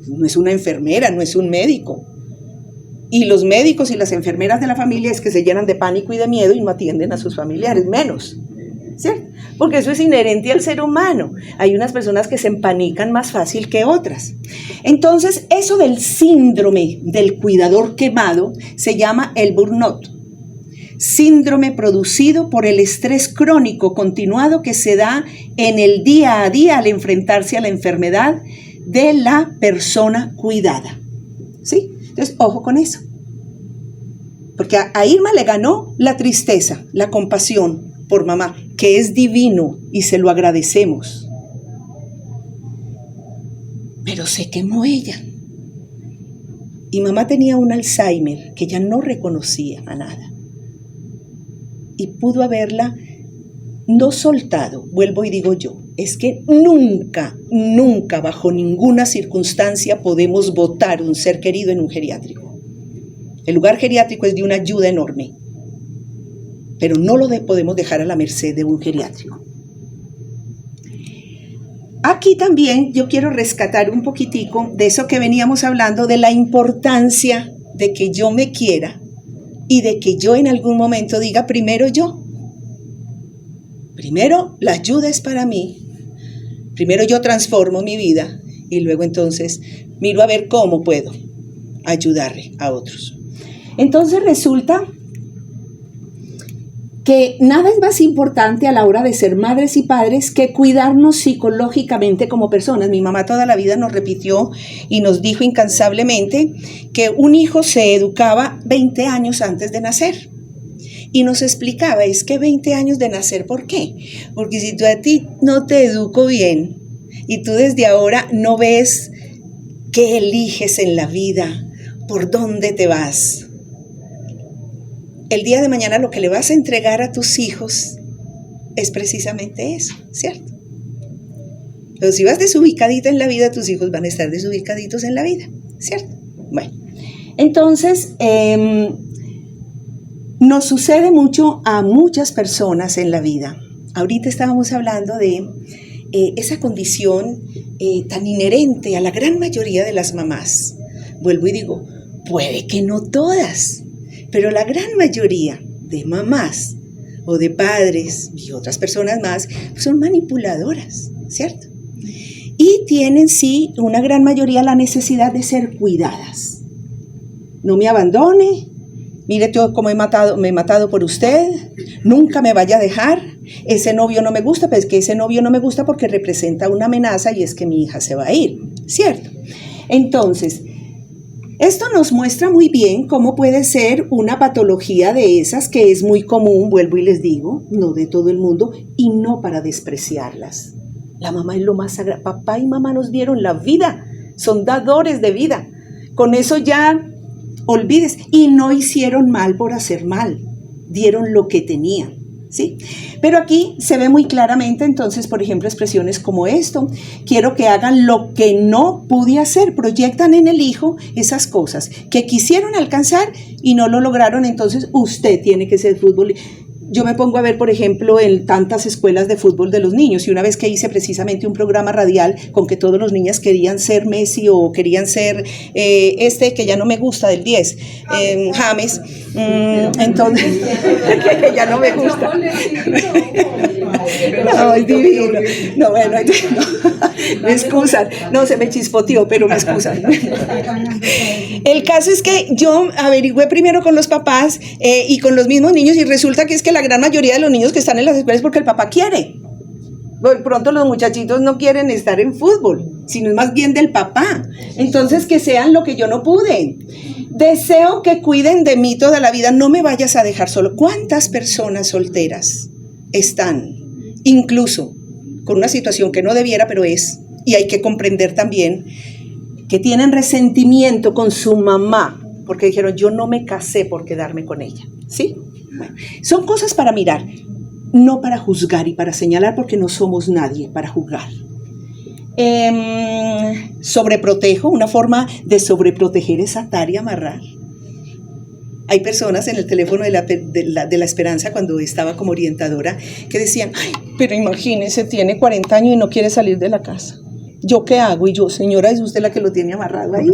No es una enfermera, no es un médico. Y los médicos y las enfermeras de la familia es que se llenan de pánico y de miedo y no atienden a sus familiares, menos, ¿cierto? Porque eso es inherente al ser humano. Hay unas personas que se empanican más fácil que otras. Entonces, eso del síndrome del cuidador quemado se llama el burnout. Síndrome producido por el estrés crónico continuado que se da en el día a día al enfrentarse a la enfermedad de la persona cuidada. ¿Sí? Entonces, ojo con eso. Porque a Irma le ganó la tristeza, la compasión por mamá, que es divino y se lo agradecemos. Pero se quemó ella. Y mamá tenía un Alzheimer que ya no reconocía a nada. Y pudo haberla no soltado. Vuelvo y digo yo, es que nunca, bajo ninguna circunstancia podemos botar un ser querido en un geriátrico. El lugar geriátrico es de una ayuda enorme, pero no lo podemos dejar a la merced de un geriátrico. Aquí también yo quiero rescatar un poquitico de eso que veníamos hablando, de la importancia de que yo me quiera y de que yo en algún momento diga primero yo. Primero la ayuda es para mí. Primero yo transformo mi vida y luego entonces miro a ver cómo puedo ayudarle a otros. Entonces resulta que nada es más importante a la hora de ser madres y padres que cuidarnos psicológicamente como personas. Mi mamá toda la vida nos repitió y nos dijo incansablemente que un hijo se educaba 20 años antes de nacer. Y nos explicaba, es que 20 años de nacer, ¿por qué? Porque si tú a ti no te educo bien y tú desde ahora no ves qué eliges en la vida, por dónde te vas, el día de mañana lo que le vas a entregar a tus hijos es precisamente eso, ¿cierto? Pero si vas desubicadita en la vida, tus hijos van a estar desubicaditos en la vida, ¿cierto? Bueno, entonces, nos sucede mucho a muchas personas en la vida. Ahorita estábamos hablando de esa condición tan inherente a la gran mayoría de las mamás. Vuelvo y digo, puede que no todas, pero la gran mayoría de mamás o de padres y otras personas más son manipuladoras, ¿cierto? Y tienen, sí, una gran mayoría la necesidad de ser cuidadas. No me abandone, mire todo cómo me he matado por usted, nunca me vaya a dejar, ese novio no me gusta, pero es que ese novio no me gusta porque representa una amenaza y es que mi hija se va a ir, ¿cierto? Entonces, esto nos muestra muy bien cómo puede ser una patología de esas que es muy común, vuelvo y les digo, no de todo el mundo, y no para despreciarlas. La mamá es lo más sagrado. Papá y mamá nos dieron la vida, son dadores de vida. Con eso ya olvides. Y no hicieron mal por hacer mal, dieron lo que tenían, ¿sí? Pero aquí se ve muy claramente, entonces, por ejemplo, expresiones como esto. Quiero que hagan lo que no pude hacer. Proyectan en el hijo esas cosas que quisieron alcanzar y no lo lograron. Entonces, usted tiene que ser fútbol. Yo me pongo a ver, por ejemplo, en tantas escuelas de fútbol de los niños, y una vez que hice precisamente un programa radial con que todos los niños querían ser Messi o querían ser que ya no me gusta del 10, James, entonces, que ya no me gusta. No, es divino. No, bueno, no, me excusan. No, se me chispoteó, pero me excusan. El caso es que yo averigüé primero con los papás y con los mismos niños, y resulta que es que la gran mayoría de los niños que están en las escuelas es porque el papá quiere. De pronto los muchachitos no quieren estar en fútbol, sino es más bien del papá. Entonces, que sean lo que yo no pude. Deseo que cuiden de mí toda la vida, no me vayas a dejar solo. ¿Cuántas personas solteras están, incluso con una situación que no debiera, pero es, y hay que comprender también, que tienen resentimiento con su mamá, porque dijeron, yo no me casé por quedarme con ella, ¿sí? Bueno, son cosas para mirar, no para juzgar y para señalar, porque no somos nadie para juzgar. Sobreprotejo, una forma de sobreproteger es atar y amarrar. Hay personas en el teléfono de la Esperanza, cuando estaba como orientadora, que decían, ay, pero imagínese, tiene 40 años y no quiere salir de la casa. ¿Yo qué hago? Y yo, señora, ¿es usted la que lo tiene amarrado ahí?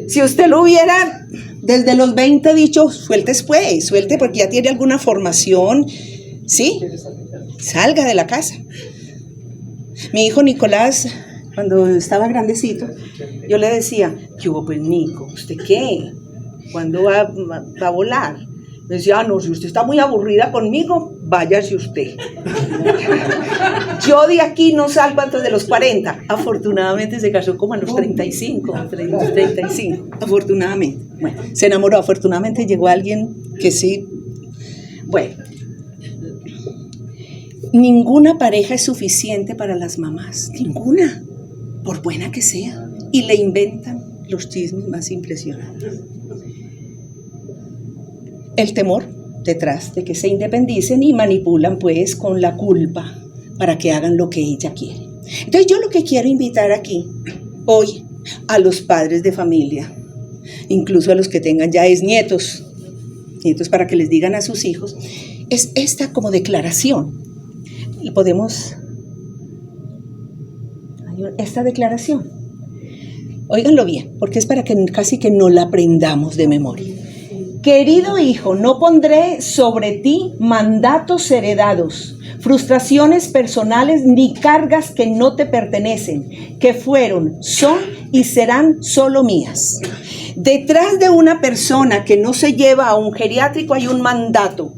Si usted lo hubiera desde los 20 dicho, suelte porque ya tiene alguna formación, ¿sí? Salga de la casa. Mi hijo Nicolás, cuando estaba grandecito, yo le decía, ¿qué hubo, pues, Nico? ¿Usted qué? ¿Cuándo va a volar? Me decía, no, si usted está muy aburrida conmigo, váyase usted. Yo de aquí no salgo antes de los 40. Afortunadamente se casó como a los 35, afortunadamente. Bueno, se enamoró, afortunadamente llegó alguien que sí. Bueno, ninguna pareja es suficiente para las mamás, ninguna, por buena que sea. Y le inventan los chismes más impresionantes. El temor detrás de que se independicen y manipulan pues con la culpa para que hagan lo que ella quiere. Entonces yo lo que quiero invitar aquí hoy a los padres de familia, incluso a los que tengan ya nietos para que les digan a sus hijos, es esta como declaración. Y podemos, esta declaración, óiganlo bien, porque es para que casi que no la aprendamos de memoria. Querido hijo, no pondré sobre ti mandatos heredados, frustraciones personales ni cargas que no te pertenecen, que fueron, son y serán solo mías. Detrás de una persona que no se lleva a un geriátrico hay un mandato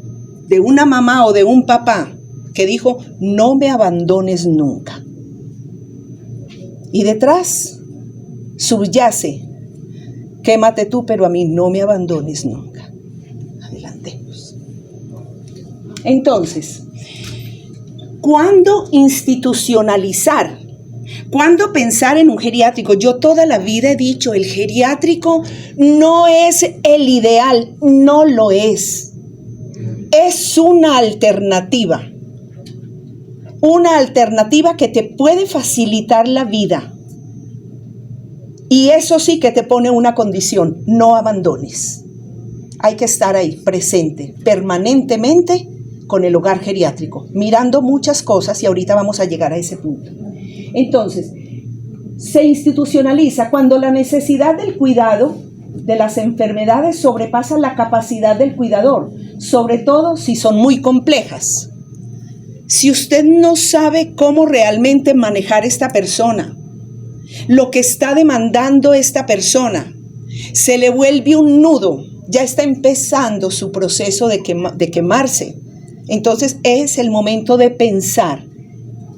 de una mamá o de un papá que dijo, no me abandones nunca. Y detrás subyace, quémate tú, pero a mí no me abandones nunca. Adelantemos. Entonces, ¿cuándo institucionalizar? ¿Cuándo pensar en un geriátrico? Yo toda la vida he dicho, el geriátrico no es el ideal, no lo es. es una alternativa que te puede facilitar la vida. Y eso sí que te pone una condición: no abandones. Hay que estar ahí, presente, permanentemente con el hogar geriátrico, mirando muchas cosas, y ahorita vamos a llegar a ese punto. Entonces, se institucionaliza cuando la necesidad del cuidado de las enfermedades sobrepasa la capacidad del cuidador, sobre todo si son muy complejas. Si usted no sabe cómo realmente manejar esta persona, lo que está demandando esta persona, se le vuelve un nudo, ya está empezando su proceso de quemarse. Entonces es el momento de pensar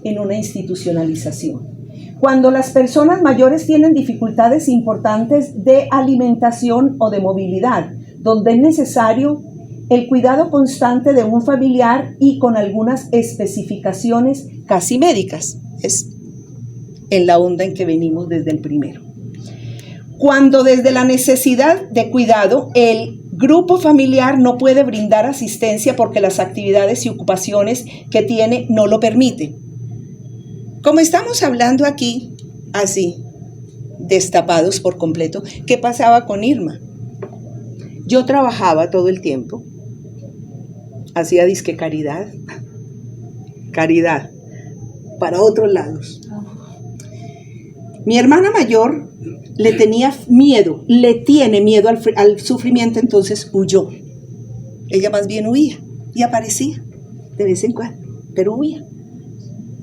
en una institucionalización. Cuando las personas mayores tienen dificultades importantes de alimentación o de movilidad, donde es necesario el cuidado constante de un familiar y con algunas especificaciones casi médicas. Es en la onda en que venimos desde el primero. Cuando desde la necesidad de cuidado, el grupo familiar no puede brindar asistencia porque las actividades y ocupaciones que tiene no lo permiten. Como estamos hablando aquí, así, destapados por completo, ¿qué pasaba con Irma? Yo trabajaba todo el tiempo, hacía disque caridad para otros lados. Mi hermana mayor le tiene miedo al sufrimiento, entonces huyó. Ella más bien huía y aparecía de vez en cuando, pero huía.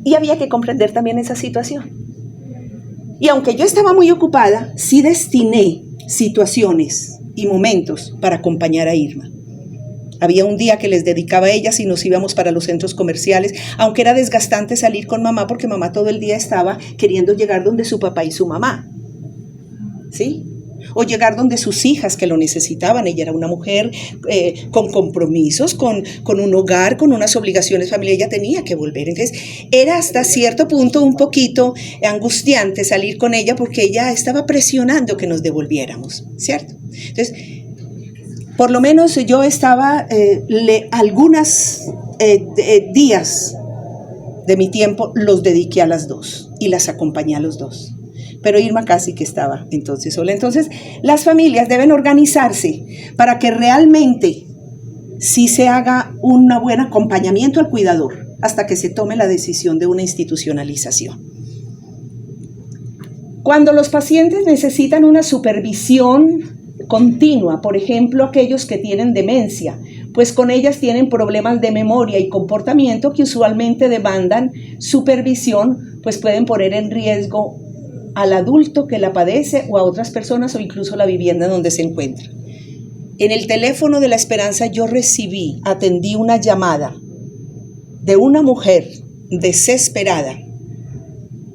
Y había que comprender también esa situación. Y aunque yo estaba muy ocupada, sí destiné situaciones y momentos para acompañar a Irma. Había un día que les dedicaba a ellas y nos íbamos para los centros comerciales, aunque era desgastante salir con mamá porque mamá todo el día estaba queriendo llegar donde su papá y su mamá, ¿sí? O llegar donde sus hijas que lo necesitaban. Ella era una mujer con compromisos, con un hogar, con unas obligaciones familiares. Ella tenía que volver. Entonces era hasta cierto punto un poquito angustiante salir con ella porque ella estaba presionando que nos devolviéramos, ¿cierto? Entonces, por lo menos yo estaba algunos días de mi tiempo los dediqué a las dos y las acompañé a los dos. Pero Irma casi que estaba entonces sola. Entonces, las familias deben organizarse para que realmente sí se haga un buen acompañamiento al cuidador hasta que se tome la decisión de una institucionalización. Cuando los pacientes necesitan una supervisión continua, por ejemplo, aquellos que tienen demencia, pues con ellas tienen problemas de memoria y comportamiento que usualmente demandan supervisión, pues pueden poner en riesgo al adulto que la padece o a otras personas o incluso la vivienda donde se encuentra. En el teléfono de La Esperanza yo atendí una llamada de una mujer desesperada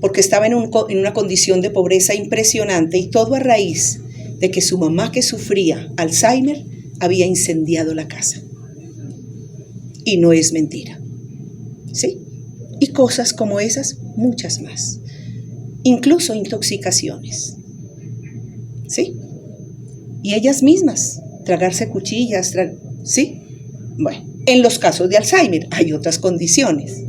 porque estaba en una condición de pobreza impresionante, y todo a raíz de que su mamá, que sufría Alzheimer, había incendiado la casa. Y no es mentira, ¿sí? Y cosas como esas, muchas más. Incluso intoxicaciones, ¿sí? Y ellas mismas, tragarse cuchillas, ¿sí? Bueno, en los casos de Alzheimer hay otras condiciones.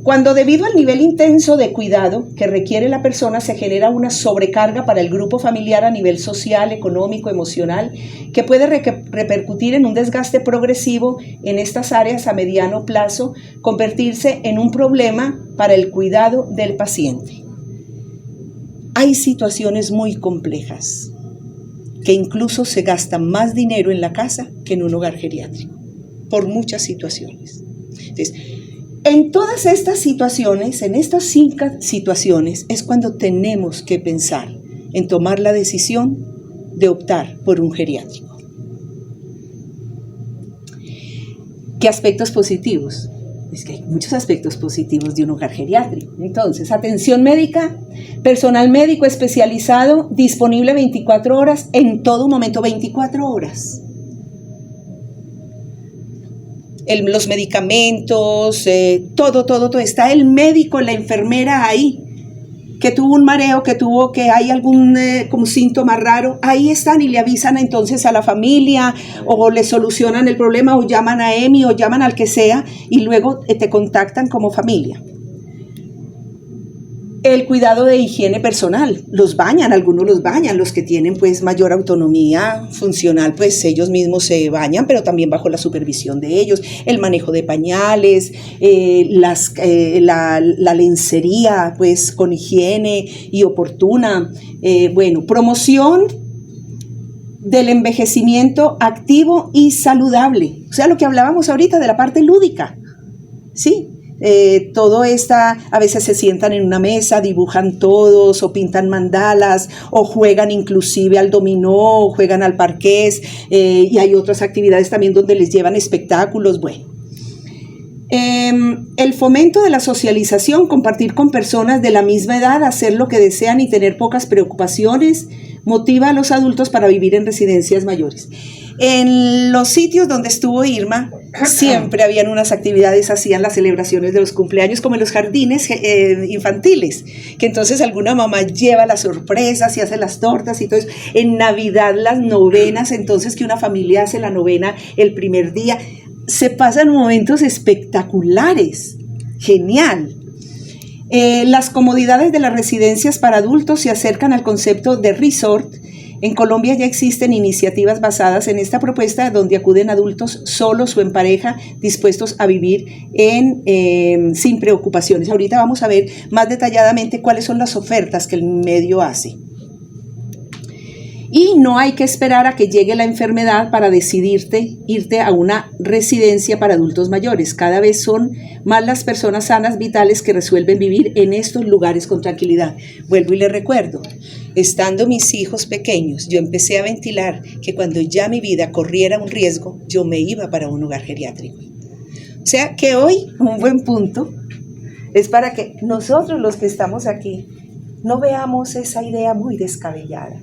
Cuando debido al nivel intenso de cuidado que requiere la persona se genera una sobrecarga para el grupo familiar a nivel social, económico, emocional, que puede repercutir en un desgaste progresivo en estas áreas a mediano plazo, convertirse en un problema para el cuidado del paciente. Hay situaciones muy complejas que incluso se gasta más dinero en la casa que en un hogar geriátrico, por muchas situaciones. Entonces, en todas estas situaciones, en estas 5 situaciones, es cuando tenemos que pensar en tomar la decisión de optar por un geriátrico. ¿Qué aspectos positivos? Es que hay muchos aspectos positivos de un hogar geriátrico. Entonces, atención médica, personal médico especializado, disponible 24 horas, en todo momento, 24 horas. Los medicamentos, todo. Está el médico, la enfermera ahí, que tuvo un mareo, que hay algún como síntoma raro, ahí están y le avisan entonces a la familia o le solucionan el problema o llaman a EMI o llaman al que sea y luego te contactan como familia. El cuidado de higiene personal, los bañan, algunos los bañan, los que tienen pues mayor autonomía funcional, pues ellos mismos se bañan, pero también bajo la supervisión de ellos, el manejo de pañales, la lencería pues con higiene y oportuna, promoción del envejecimiento activo y saludable, o sea, lo que hablábamos ahorita de la parte lúdica, ¿sí? Todo a veces se sientan en una mesa, dibujan todos o pintan mandalas o juegan inclusive al dominó o juegan al parqués y hay otras actividades también donde les llevan espectáculos, el fomento de la socialización, compartir con personas de la misma edad, hacer lo que desean y tener pocas preocupaciones, motiva a los adultos para vivir en residencias mayores. En los sitios donde estuvo Irma, siempre habían unas actividades, hacían las celebraciones de los cumpleaños, como en los jardines infantiles, que entonces alguna mamá lleva las sorpresas y hace las tortas y todo eso. En Navidad las novenas, entonces que una familia hace la novena el primer día. Se pasan momentos espectaculares, genial. Las comodidades de las residencias para adultos se acercan al concepto de resort. En Colombia ya existen iniciativas basadas en esta propuesta donde acuden adultos solos o en pareja dispuestos a vivir sin preocupaciones. Ahorita vamos a ver más detalladamente cuáles son las ofertas que el medio hace. Y no hay que esperar a que llegue la enfermedad para decidirte irte a una residencia para adultos mayores. Cada vez son más las personas sanas, vitales, que resuelven vivir en estos lugares con tranquilidad. Vuelvo y les recuerdo, estando mis hijos pequeños, yo empecé a ventilar que cuando ya mi vida corriera un riesgo, yo me iba para un hogar geriátrico. O sea que hoy un buen punto es para que nosotros los que estamos aquí no veamos esa idea muy descabellada.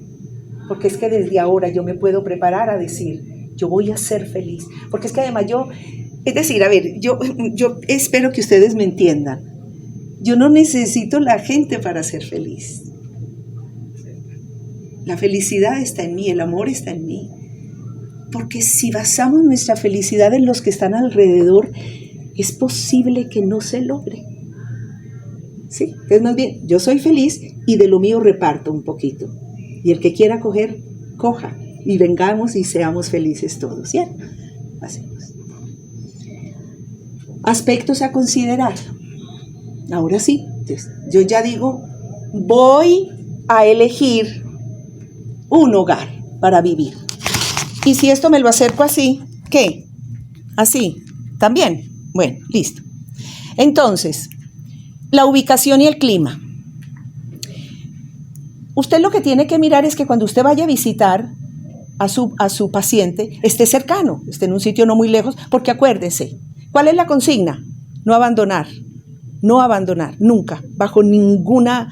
Porque es que desde ahora yo me puedo preparar a decir, yo voy a ser feliz. Porque es que además yo espero que ustedes me entiendan. Yo no necesito la gente para ser feliz. La felicidad está en mí, el amor está en mí. Porque si basamos nuestra felicidad en los que están alrededor, es posible que no se logre. ¿Sí? Entonces más bien, yo soy feliz y de lo mío reparto un poquito. Y el que quiera coger, coja. Y vengamos y seamos felices todos, ¿cierto? Hacemos. Aspectos a considerar. Ahora sí, entonces, yo ya digo, voy a elegir un hogar para vivir. Y si esto me lo acerco así, ¿qué? Así, también. Bueno, listo. Entonces, la ubicación y el clima. Usted lo que tiene que mirar es que cuando usted vaya a visitar a su paciente, esté cercano, esté en un sitio no muy lejos, porque acuérdense, ¿cuál es la consigna? No abandonar, nunca, bajo ninguna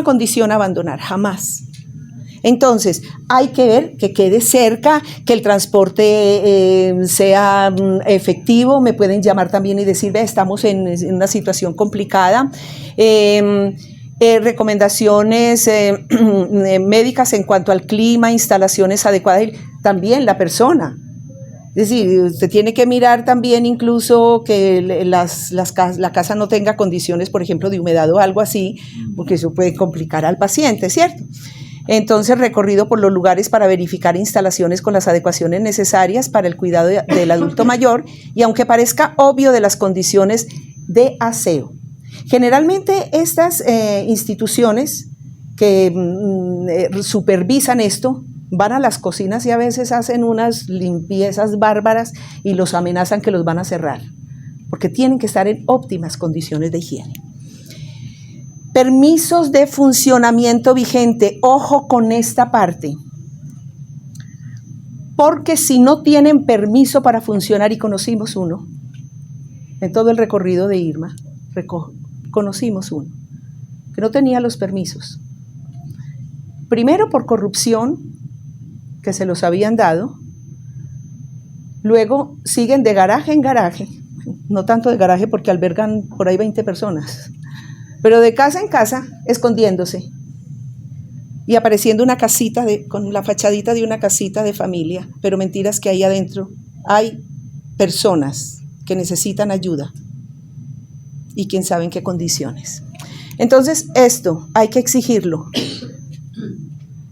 condición abandonar, jamás. Entonces, hay que ver que quede cerca, que el transporte sea efectivo. Me pueden llamar también y decir, estamos en una situación complicada. Recomendaciones médicas en cuanto al clima, instalaciones adecuadas, también la persona. Es decir, usted tiene que mirar también incluso que la casa no tenga condiciones, por ejemplo, de humedad o algo así, porque eso puede complicar al paciente, ¿cierto? Entonces, recorrido por los lugares para verificar instalaciones con las adecuaciones necesarias para el cuidado del adulto mayor y, aunque parezca obvio, de las condiciones de aseo. Generalmente estas instituciones que supervisan esto van a las cocinas y a veces hacen unas limpiezas bárbaras y los amenazan que los van a cerrar, porque tienen que estar en óptimas condiciones de higiene. Permisos de funcionamiento vigente, ojo con esta parte, porque si no tienen permiso para funcionar, y conocimos uno, en todo el recorrido de Irma, conocimos uno, que no tenía los permisos. Primero por corrupción, que se los habían dado, luego siguen de garaje en garaje, no tanto de garaje porque albergan por ahí 20 personas, pero de casa en casa, escondiéndose y apareciendo una casita con la fachadita de una casita de familia, pero mentiras que ahí adentro hay personas que necesitan ayuda y quién sabe en qué condiciones. Entonces esto hay que exigirlo,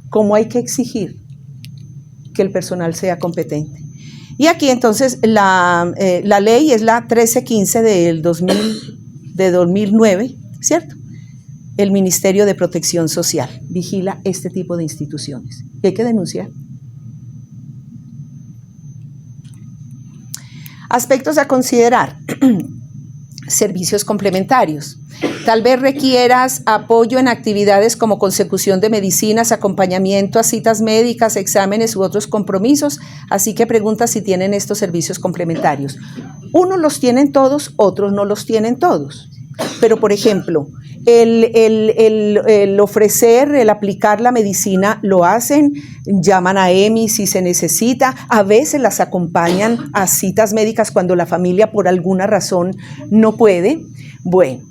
como hay que exigir que el personal sea competente. Y aquí entonces la ley es la 1315 de 2009, ¿cierto? El Ministerio de Protección Social vigila este tipo de instituciones y hay que denunciar. Aspectos a considerar. Servicios complementarios. Tal vez requieras apoyo en actividades como consecución de medicinas, acompañamiento a citas médicas, exámenes u otros compromisos, así que pregunta si tienen estos servicios complementarios. Unos los tienen todos, otros no los tienen todos. Pero, por ejemplo, el ofrecer, el aplicar la medicina lo hacen, llaman a EMI si se necesita, a veces las acompañan a citas médicas cuando la familia por alguna razón no puede. Bueno,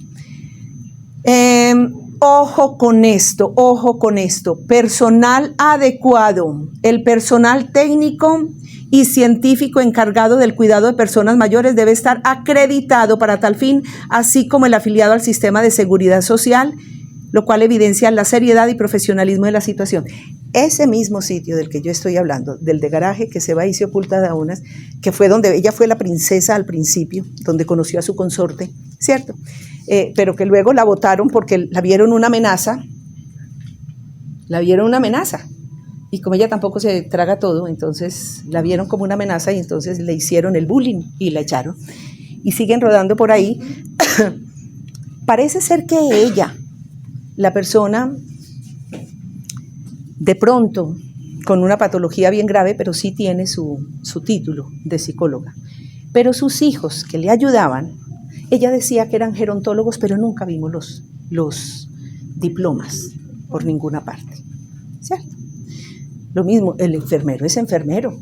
ojo con esto, personal adecuado, el personal técnico y científico encargado del cuidado de personas mayores debe estar acreditado para tal fin, así como el afiliado al sistema de seguridad social, lo cual evidencia la seriedad y profesionalismo de la situación. Ese mismo sitio del que yo estoy hablando, del de garaje que se va y se oculta de unas, que fue donde ella fue la princesa al principio, donde conoció a su consorte, ¿cierto? Pero que luego la botaron porque la vieron una amenaza, y como ella tampoco se traga todo, entonces la vieron como una amenaza y entonces le hicieron el bullying y la echaron. Y siguen rodando por ahí. Parece ser que ella, la persona, de pronto, con una patología bien grave, pero sí tiene su título de psicóloga. Pero sus hijos que le ayudaban, ella decía que eran gerontólogos, pero nunca vimos los diplomas por ninguna parte, ¿cierto? Lo mismo, el enfermero es enfermero.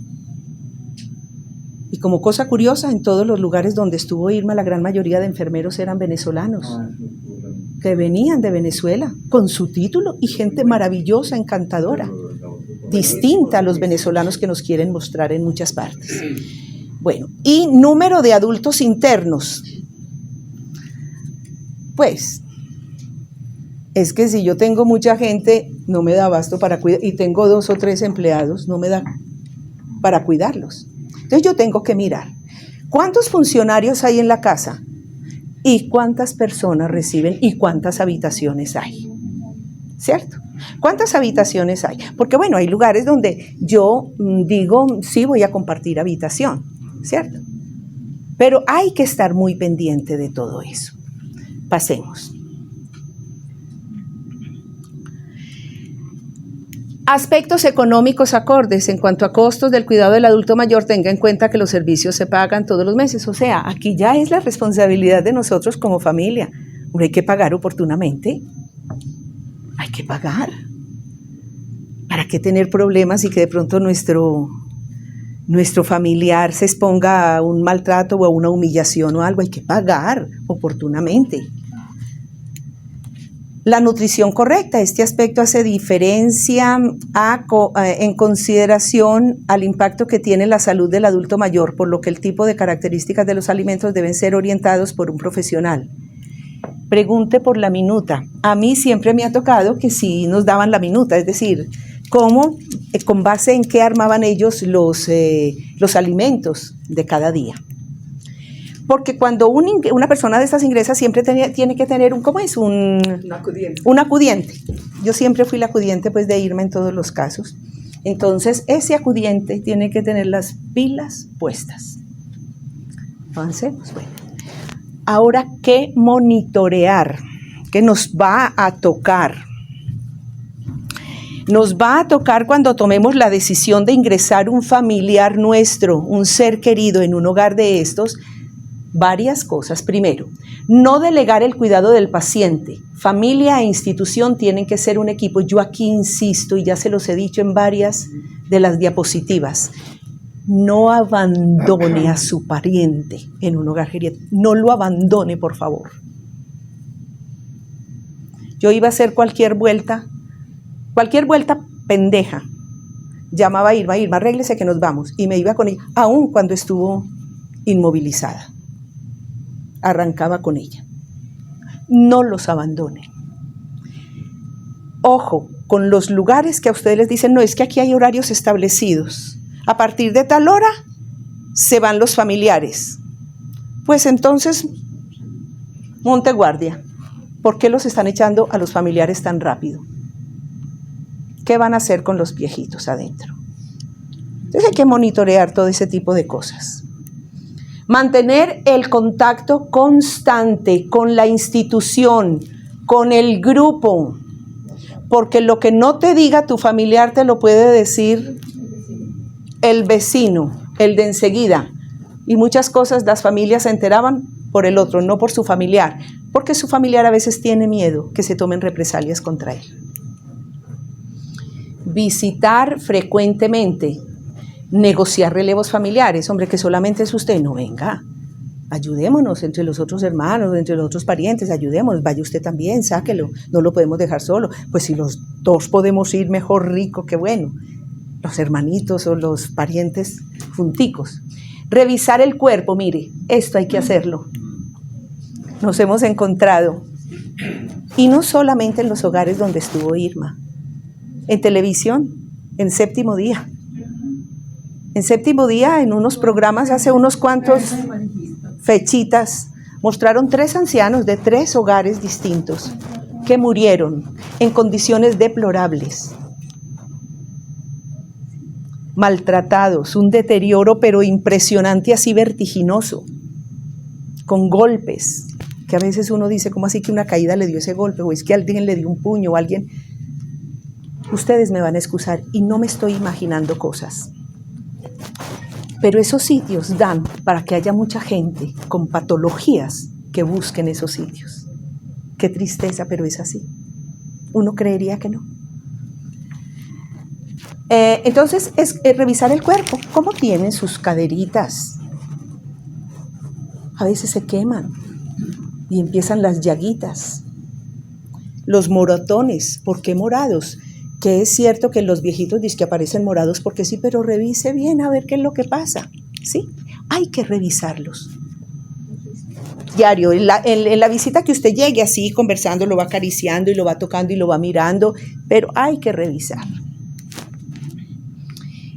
Y como cosa curiosa, en todos los lugares donde estuvo Irma, la gran mayoría de enfermeros eran venezolanos, que venían de Venezuela, con su título, y gente maravillosa, encantadora, distinta a los venezolanos que nos quieren mostrar en muchas partes. Bueno, y número de adultos internos. Pues, es que si yo tengo mucha gente, no me da abasto para cuidar, y tengo 2 o 3 empleados, no me da para cuidarlos. Entonces yo tengo que mirar cuántos funcionarios hay en la casa y cuántas personas reciben y cuántas habitaciones hay, ¿cierto? ¿Cuántas habitaciones hay? Porque bueno, hay lugares donde yo digo, sí voy a compartir habitación, ¿cierto? Pero hay que estar muy pendiente de todo eso. Pasemos. Aspectos económicos acordes. En cuanto a costos del cuidado del adulto mayor, tenga en cuenta que los servicios se pagan todos los meses. O sea, aquí ya es la responsabilidad de nosotros como familia. Hay que pagar oportunamente. Hay que pagar. ¿Para qué tener problemas y que de pronto nuestro familiar se exponga a un maltrato o a una humillación o algo? Hay que pagar oportunamente. La nutrición correcta. Este aspecto hace diferencia en consideración al impacto que tiene la salud del adulto mayor, por lo que el tipo de características de los alimentos deben ser orientados por un profesional. Pregunte por la minuta. A mí siempre me ha tocado que sí nos daban la minuta, es decir, cómo, con base en qué armaban ellos los alimentos de cada día. Porque cuando una persona de estas ingresa siempre tiene que tener un acudiente. Yo siempre fui la acudiente pues de Irma en todos los casos. Entonces ese acudiente tiene que tener las pilas puestas. Avancemos. Bueno. Ahora, ¿qué monitorear? ¿Qué nos va a tocar? Nos va a tocar cuando tomemos la decisión de ingresar un familiar nuestro, un ser querido en un hogar de estos. Varias cosas. Primero, no delegar el cuidado del paciente. Familia e institución tienen que ser un equipo. Yo aquí insisto, y ya se los he dicho en varias de las diapositivas, no abandone a su pariente en un hogar geriátrico. No lo abandone, por favor. Yo iba a hacer cualquier vuelta pendeja. Llamaba a Irma, Irma, arréglese que nos vamos. Y me iba con ella, aun cuando estuvo inmovilizada. Arrancaba con ella. No los abandonen. Ojo, con los lugares que a ustedes les dicen, no, es que aquí hay horarios establecidos. A partir de tal hora se van los familiares. Pues entonces, monte guardia. ¿Por qué los están echando a los familiares tan rápido? ¿Qué van a hacer con los viejitos adentro? Entonces hay que monitorear todo ese tipo de cosas. Mantener el contacto constante con la institución, con el grupo, porque lo que no te diga tu familiar te lo puede decir el vecino, el de enseguida. Y muchas cosas las familias se enteraban por el otro, no por su familiar, porque su familiar a veces tiene miedo que se tomen represalias contra él. Visitar frecuentemente, negociar relevos familiares. Hombre, que solamente es usted, no, venga, ayudémonos entre los otros hermanos, entre los otros parientes, ayudémonos, vaya usted también, sáquelo, no lo podemos dejar solo. Pues si los dos podemos ir, mejor rico que bueno, los hermanitos o los parientes junticos. Revisar el cuerpo, mire, esto hay que hacerlo. Nos hemos encontrado, y no solamente en los hogares donde estuvo Irma, en televisión, en Séptimo Día. En Séptimo Día, en unos programas hace unos cuantos fechitas, mostraron 3 ancianos de 3 hogares distintos que murieron en condiciones deplorables, maltratados, un deterioro pero impresionante, así vertiginoso, con golpes, que a veces uno dice, ¿cómo así que una caída le dio ese golpe? O es que alguien le dio un puño o alguien... Ustedes me van a excusar y no me estoy imaginando cosas. Pero esos sitios dan para que haya mucha gente con patologías que busquen esos sitios. Qué tristeza, pero es así. Uno creería que no. Entonces, es revisar el cuerpo. ¿Cómo tienen sus caderitas? A veces se queman y empiezan las llaguitas. Los moratones, ¿por qué morados? Que es cierto que los viejitos dicen que aparecen morados porque sí, pero revise bien a ver qué es lo que pasa. Sí, hay que revisarlos. Diario, en la visita que usted llegue así conversando, lo va acariciando y lo va tocando y lo va mirando, pero hay que revisar.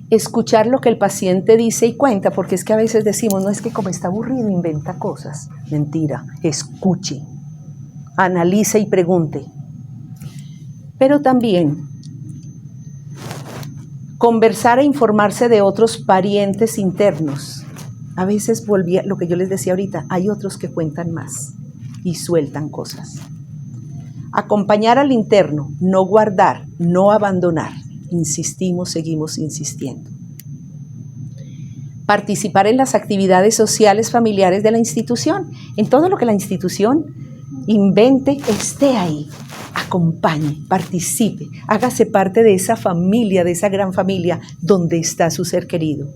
Escuchar lo que el paciente dice y cuenta, porque es que a veces decimos, no, es que como está aburrido inventa cosas. Mentira, escuche, analice y pregunte. Pero también conversar e informarse de otros parientes internos. A veces volvía, lo que yo les decía ahorita, hay otros que cuentan más y sueltan cosas. Acompañar al interno, no guardar, no abandonar. Insistimos, seguimos insistiendo. Participar en las actividades sociales familiares de la institución. En todo lo que la institución invente, esté ahí. Acompañe, participe, hágase parte de esa familia, de esa gran familia donde está su ser querido.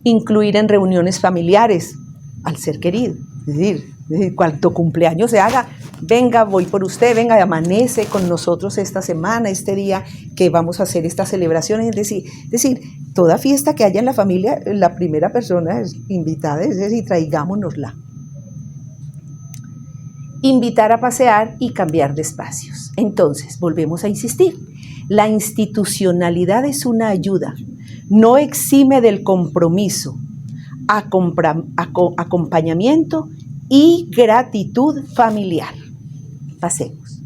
Incluir en reuniones familiares al ser querido, es decir, cuanto cumpleaños se haga, venga, voy por usted, venga, amanece con nosotros esta semana, este día que vamos a hacer esta celebración, es decir, toda fiesta que haya en la familia, la primera persona es invitada, es decir, traigámonosla. Invitar a pasear y cambiar de espacios. Entonces, volvemos a insistir, la institucionalidad es una ayuda, no exime del compromiso, acompañamiento y gratitud familiar. Pasemos.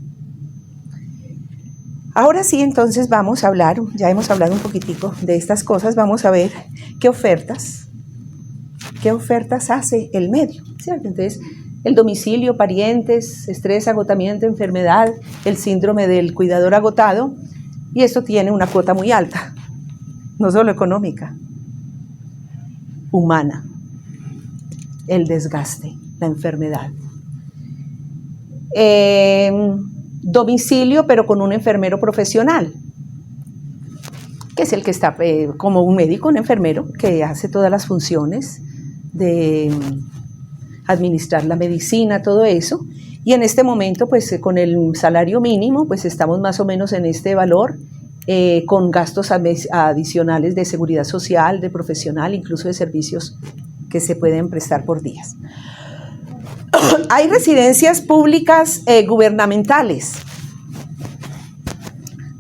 Ahora sí, entonces vamos a hablar, ya hemos hablado un poquitico de estas cosas, vamos a ver qué ofertas hace el medio, ¿cierto? Entonces, el domicilio, parientes, estrés, agotamiento, enfermedad, el síndrome del cuidador agotado, y esto tiene una cuota muy alta, no solo económica, humana, el desgaste, la enfermedad. Domicilio, pero con un enfermero profesional, que es el que está como un médico, un enfermero, que hace todas las funciones de administrar la medicina, todo eso, Y en este momento, pues con el salario mínimo, pues estamos más o menos en este valor, con gastos adicionales de seguridad social, de profesional, incluso de servicios que se pueden prestar por días. Hay residencias públicas gubernamentales.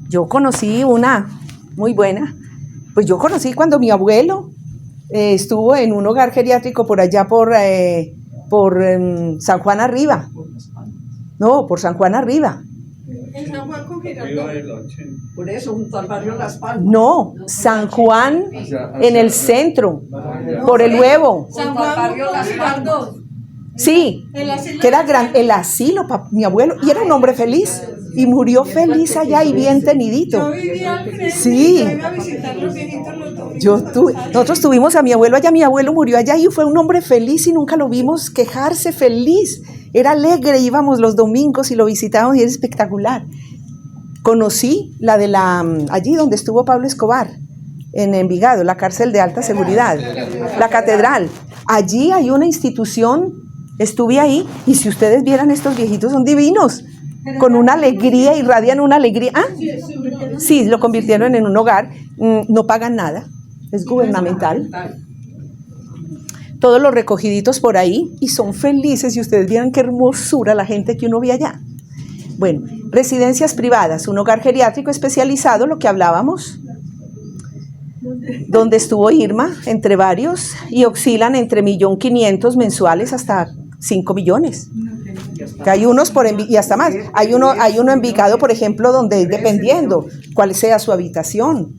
Yo conocí una muy buena, pues yo conocí cuando mi abuelo estuvo en un hogar geriátrico por allá por San Juan Arriba. No, por San Juan Arriba. En San Juan con Girardot. Por eso, junto al barrio Las Palmas. No, San Juan en el centro, por el Huevo. San Juan barrio Las Palmas. Sí, que era el asilo para mi abuelo, y era un hombre feliz, y murió feliz allá y bien tenidito. Yo vivía al frente, Sí. yo iba a visitar los viejitos los domingos. Nosotros tuvimos a mi abuelo allá, mi abuelo murió allá y fue un hombre feliz y nunca lo vimos quejarse, feliz. Era alegre, íbamos los domingos y lo visitábamos y era espectacular. Conocí la de allí donde estuvo Pablo Escobar, en Envigado, la cárcel de alta seguridad, la catedral. Allí hay una institución, estuve ahí, y si ustedes vieran, estos viejitos son divinos, con una alegría, irradian una alegría. Ah, sí, lo convirtieron en un hogar, no pagan nada, es gubernamental. Todos los recogiditos por ahí, y son felices, y ustedes vieran qué hermosura la gente que uno ve allá. Bueno, residencias privadas, un hogar geriátrico especializado, lo que hablábamos, donde estuvo Irma, entre varios, y oscilan entre 1.500.000 mensuales hasta 5 millones. Que hay unos y hasta más. Hay uno en Envigado, por ejemplo, donde dependiendo cuál sea su habitación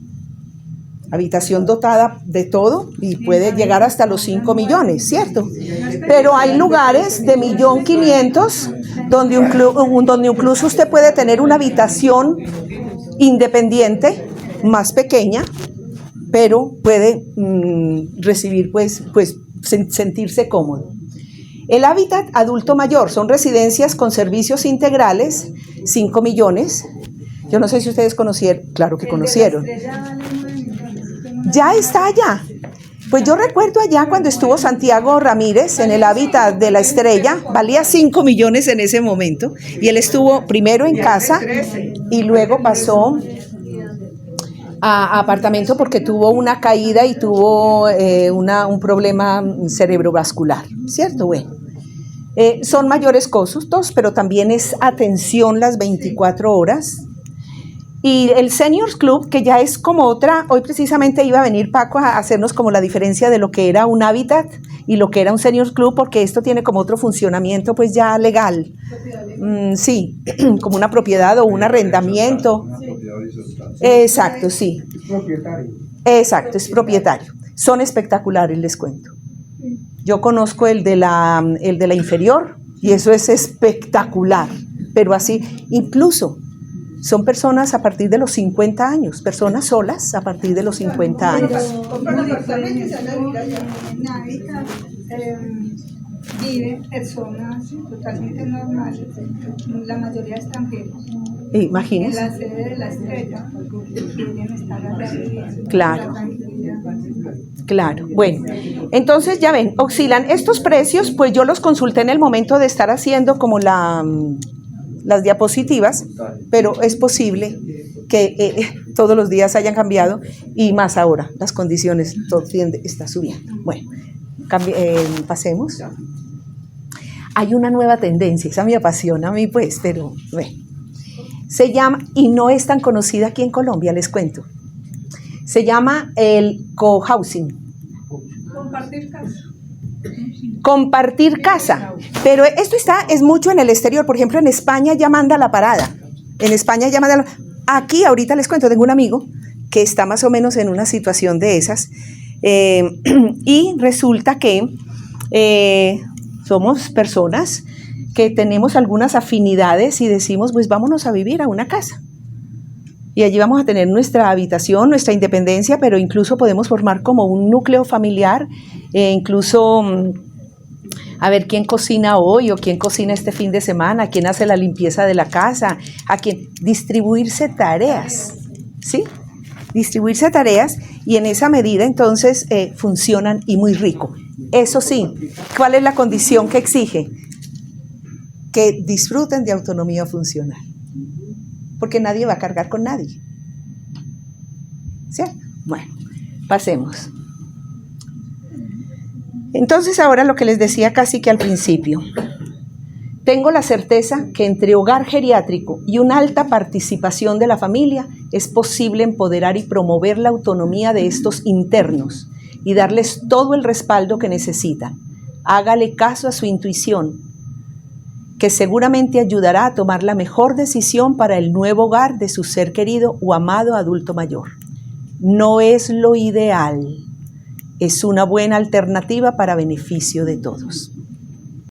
dotada de todo, y puede llegar hasta los 5 millones, ¿cierto? Pero hay lugares de 1.500.000 donde incluso usted puede tener una habitación independiente, más pequeña, pero puede recibir, pues sentirse cómodo. El hábitat adulto mayor son residencias con servicios integrales, 5 millones. Yo no sé si ustedes conocieron, claro que conocieron. Ya está allá. Pues yo recuerdo allá cuando estuvo Santiago Ramírez en el hábitat de la Estrella, valía 5 millones en ese momento, y él estuvo primero en casa y luego pasó a apartamento porque tuvo una caída y tuvo un problema cerebrovascular, ¿cierto? Bueno, son mayores costos, pero también es atención las 24 horas. Y el Seniors Club, que ya es como otra, hoy precisamente iba a venir Paco a hacernos como la diferencia de lo que era un hábitat y lo que era un Seniors Club, porque esto tiene como otro funcionamiento pues ya legal. Sí, como una propiedad o un arrendamiento. Exacto, sí. Exacto, es propietario. Son espectaculares, les cuento. Yo conozco el de la inferior y eso es espectacular, pero así, incluso son personas a partir de los 50 años, personas solas a partir de los 50 años. Viven personas totalmente normales, la mayoría extranjeros. Imagínense. En la sede de la Estrella, quieren estar allá viviendo. Claro. Claro, bueno, entonces ya ven, oscilan estos precios, pues yo los consulté en el momento de estar haciendo como las diapositivas, pero es posible que todos los días hayan cambiado y más ahora, las condiciones, todo está subiendo. Bueno, pasemos. Hay una nueva tendencia, esa me apasiona a mí pues, pero bueno, se llama, y no es tan conocida aquí en Colombia, les cuento. Se llama el cohousing. Compartir casa. Compartir casa. Pero esto es mucho en el exterior. Por ejemplo, en España ya manda la parada. En España ya manda Aquí, ahorita les cuento, tengo un amigo que está más o menos en una situación de esas. Y resulta que somos personas que tenemos algunas afinidades y decimos, pues vámonos a vivir a una casa. Y allí vamos a tener nuestra habitación, nuestra independencia, pero incluso podemos formar como un núcleo familiar, incluso a ver quién cocina hoy o quién cocina este fin de semana, quién hace la limpieza de la casa, a quién distribuirse tareas, ¿sí? Distribuirse tareas y en esa medida entonces funcionan y muy rico. Eso sí, ¿cuál es la condición que exige? que disfruten de autonomía funcional. Porque nadie va a cargar con nadie. ¿Cierto? Bueno, pasemos. Entonces ahora lo que les decía casi que al principio. Tengo la certeza que entre hogar geriátrico y una alta participación de la familia es posible empoderar y promover la autonomía de estos internos y darles todo el respaldo que necesitan. Hágale caso a su intuición, que seguramente ayudará a tomar la mejor decisión para el nuevo hogar de su ser querido o amado adulto mayor. No es lo ideal, es una buena alternativa para beneficio de todos.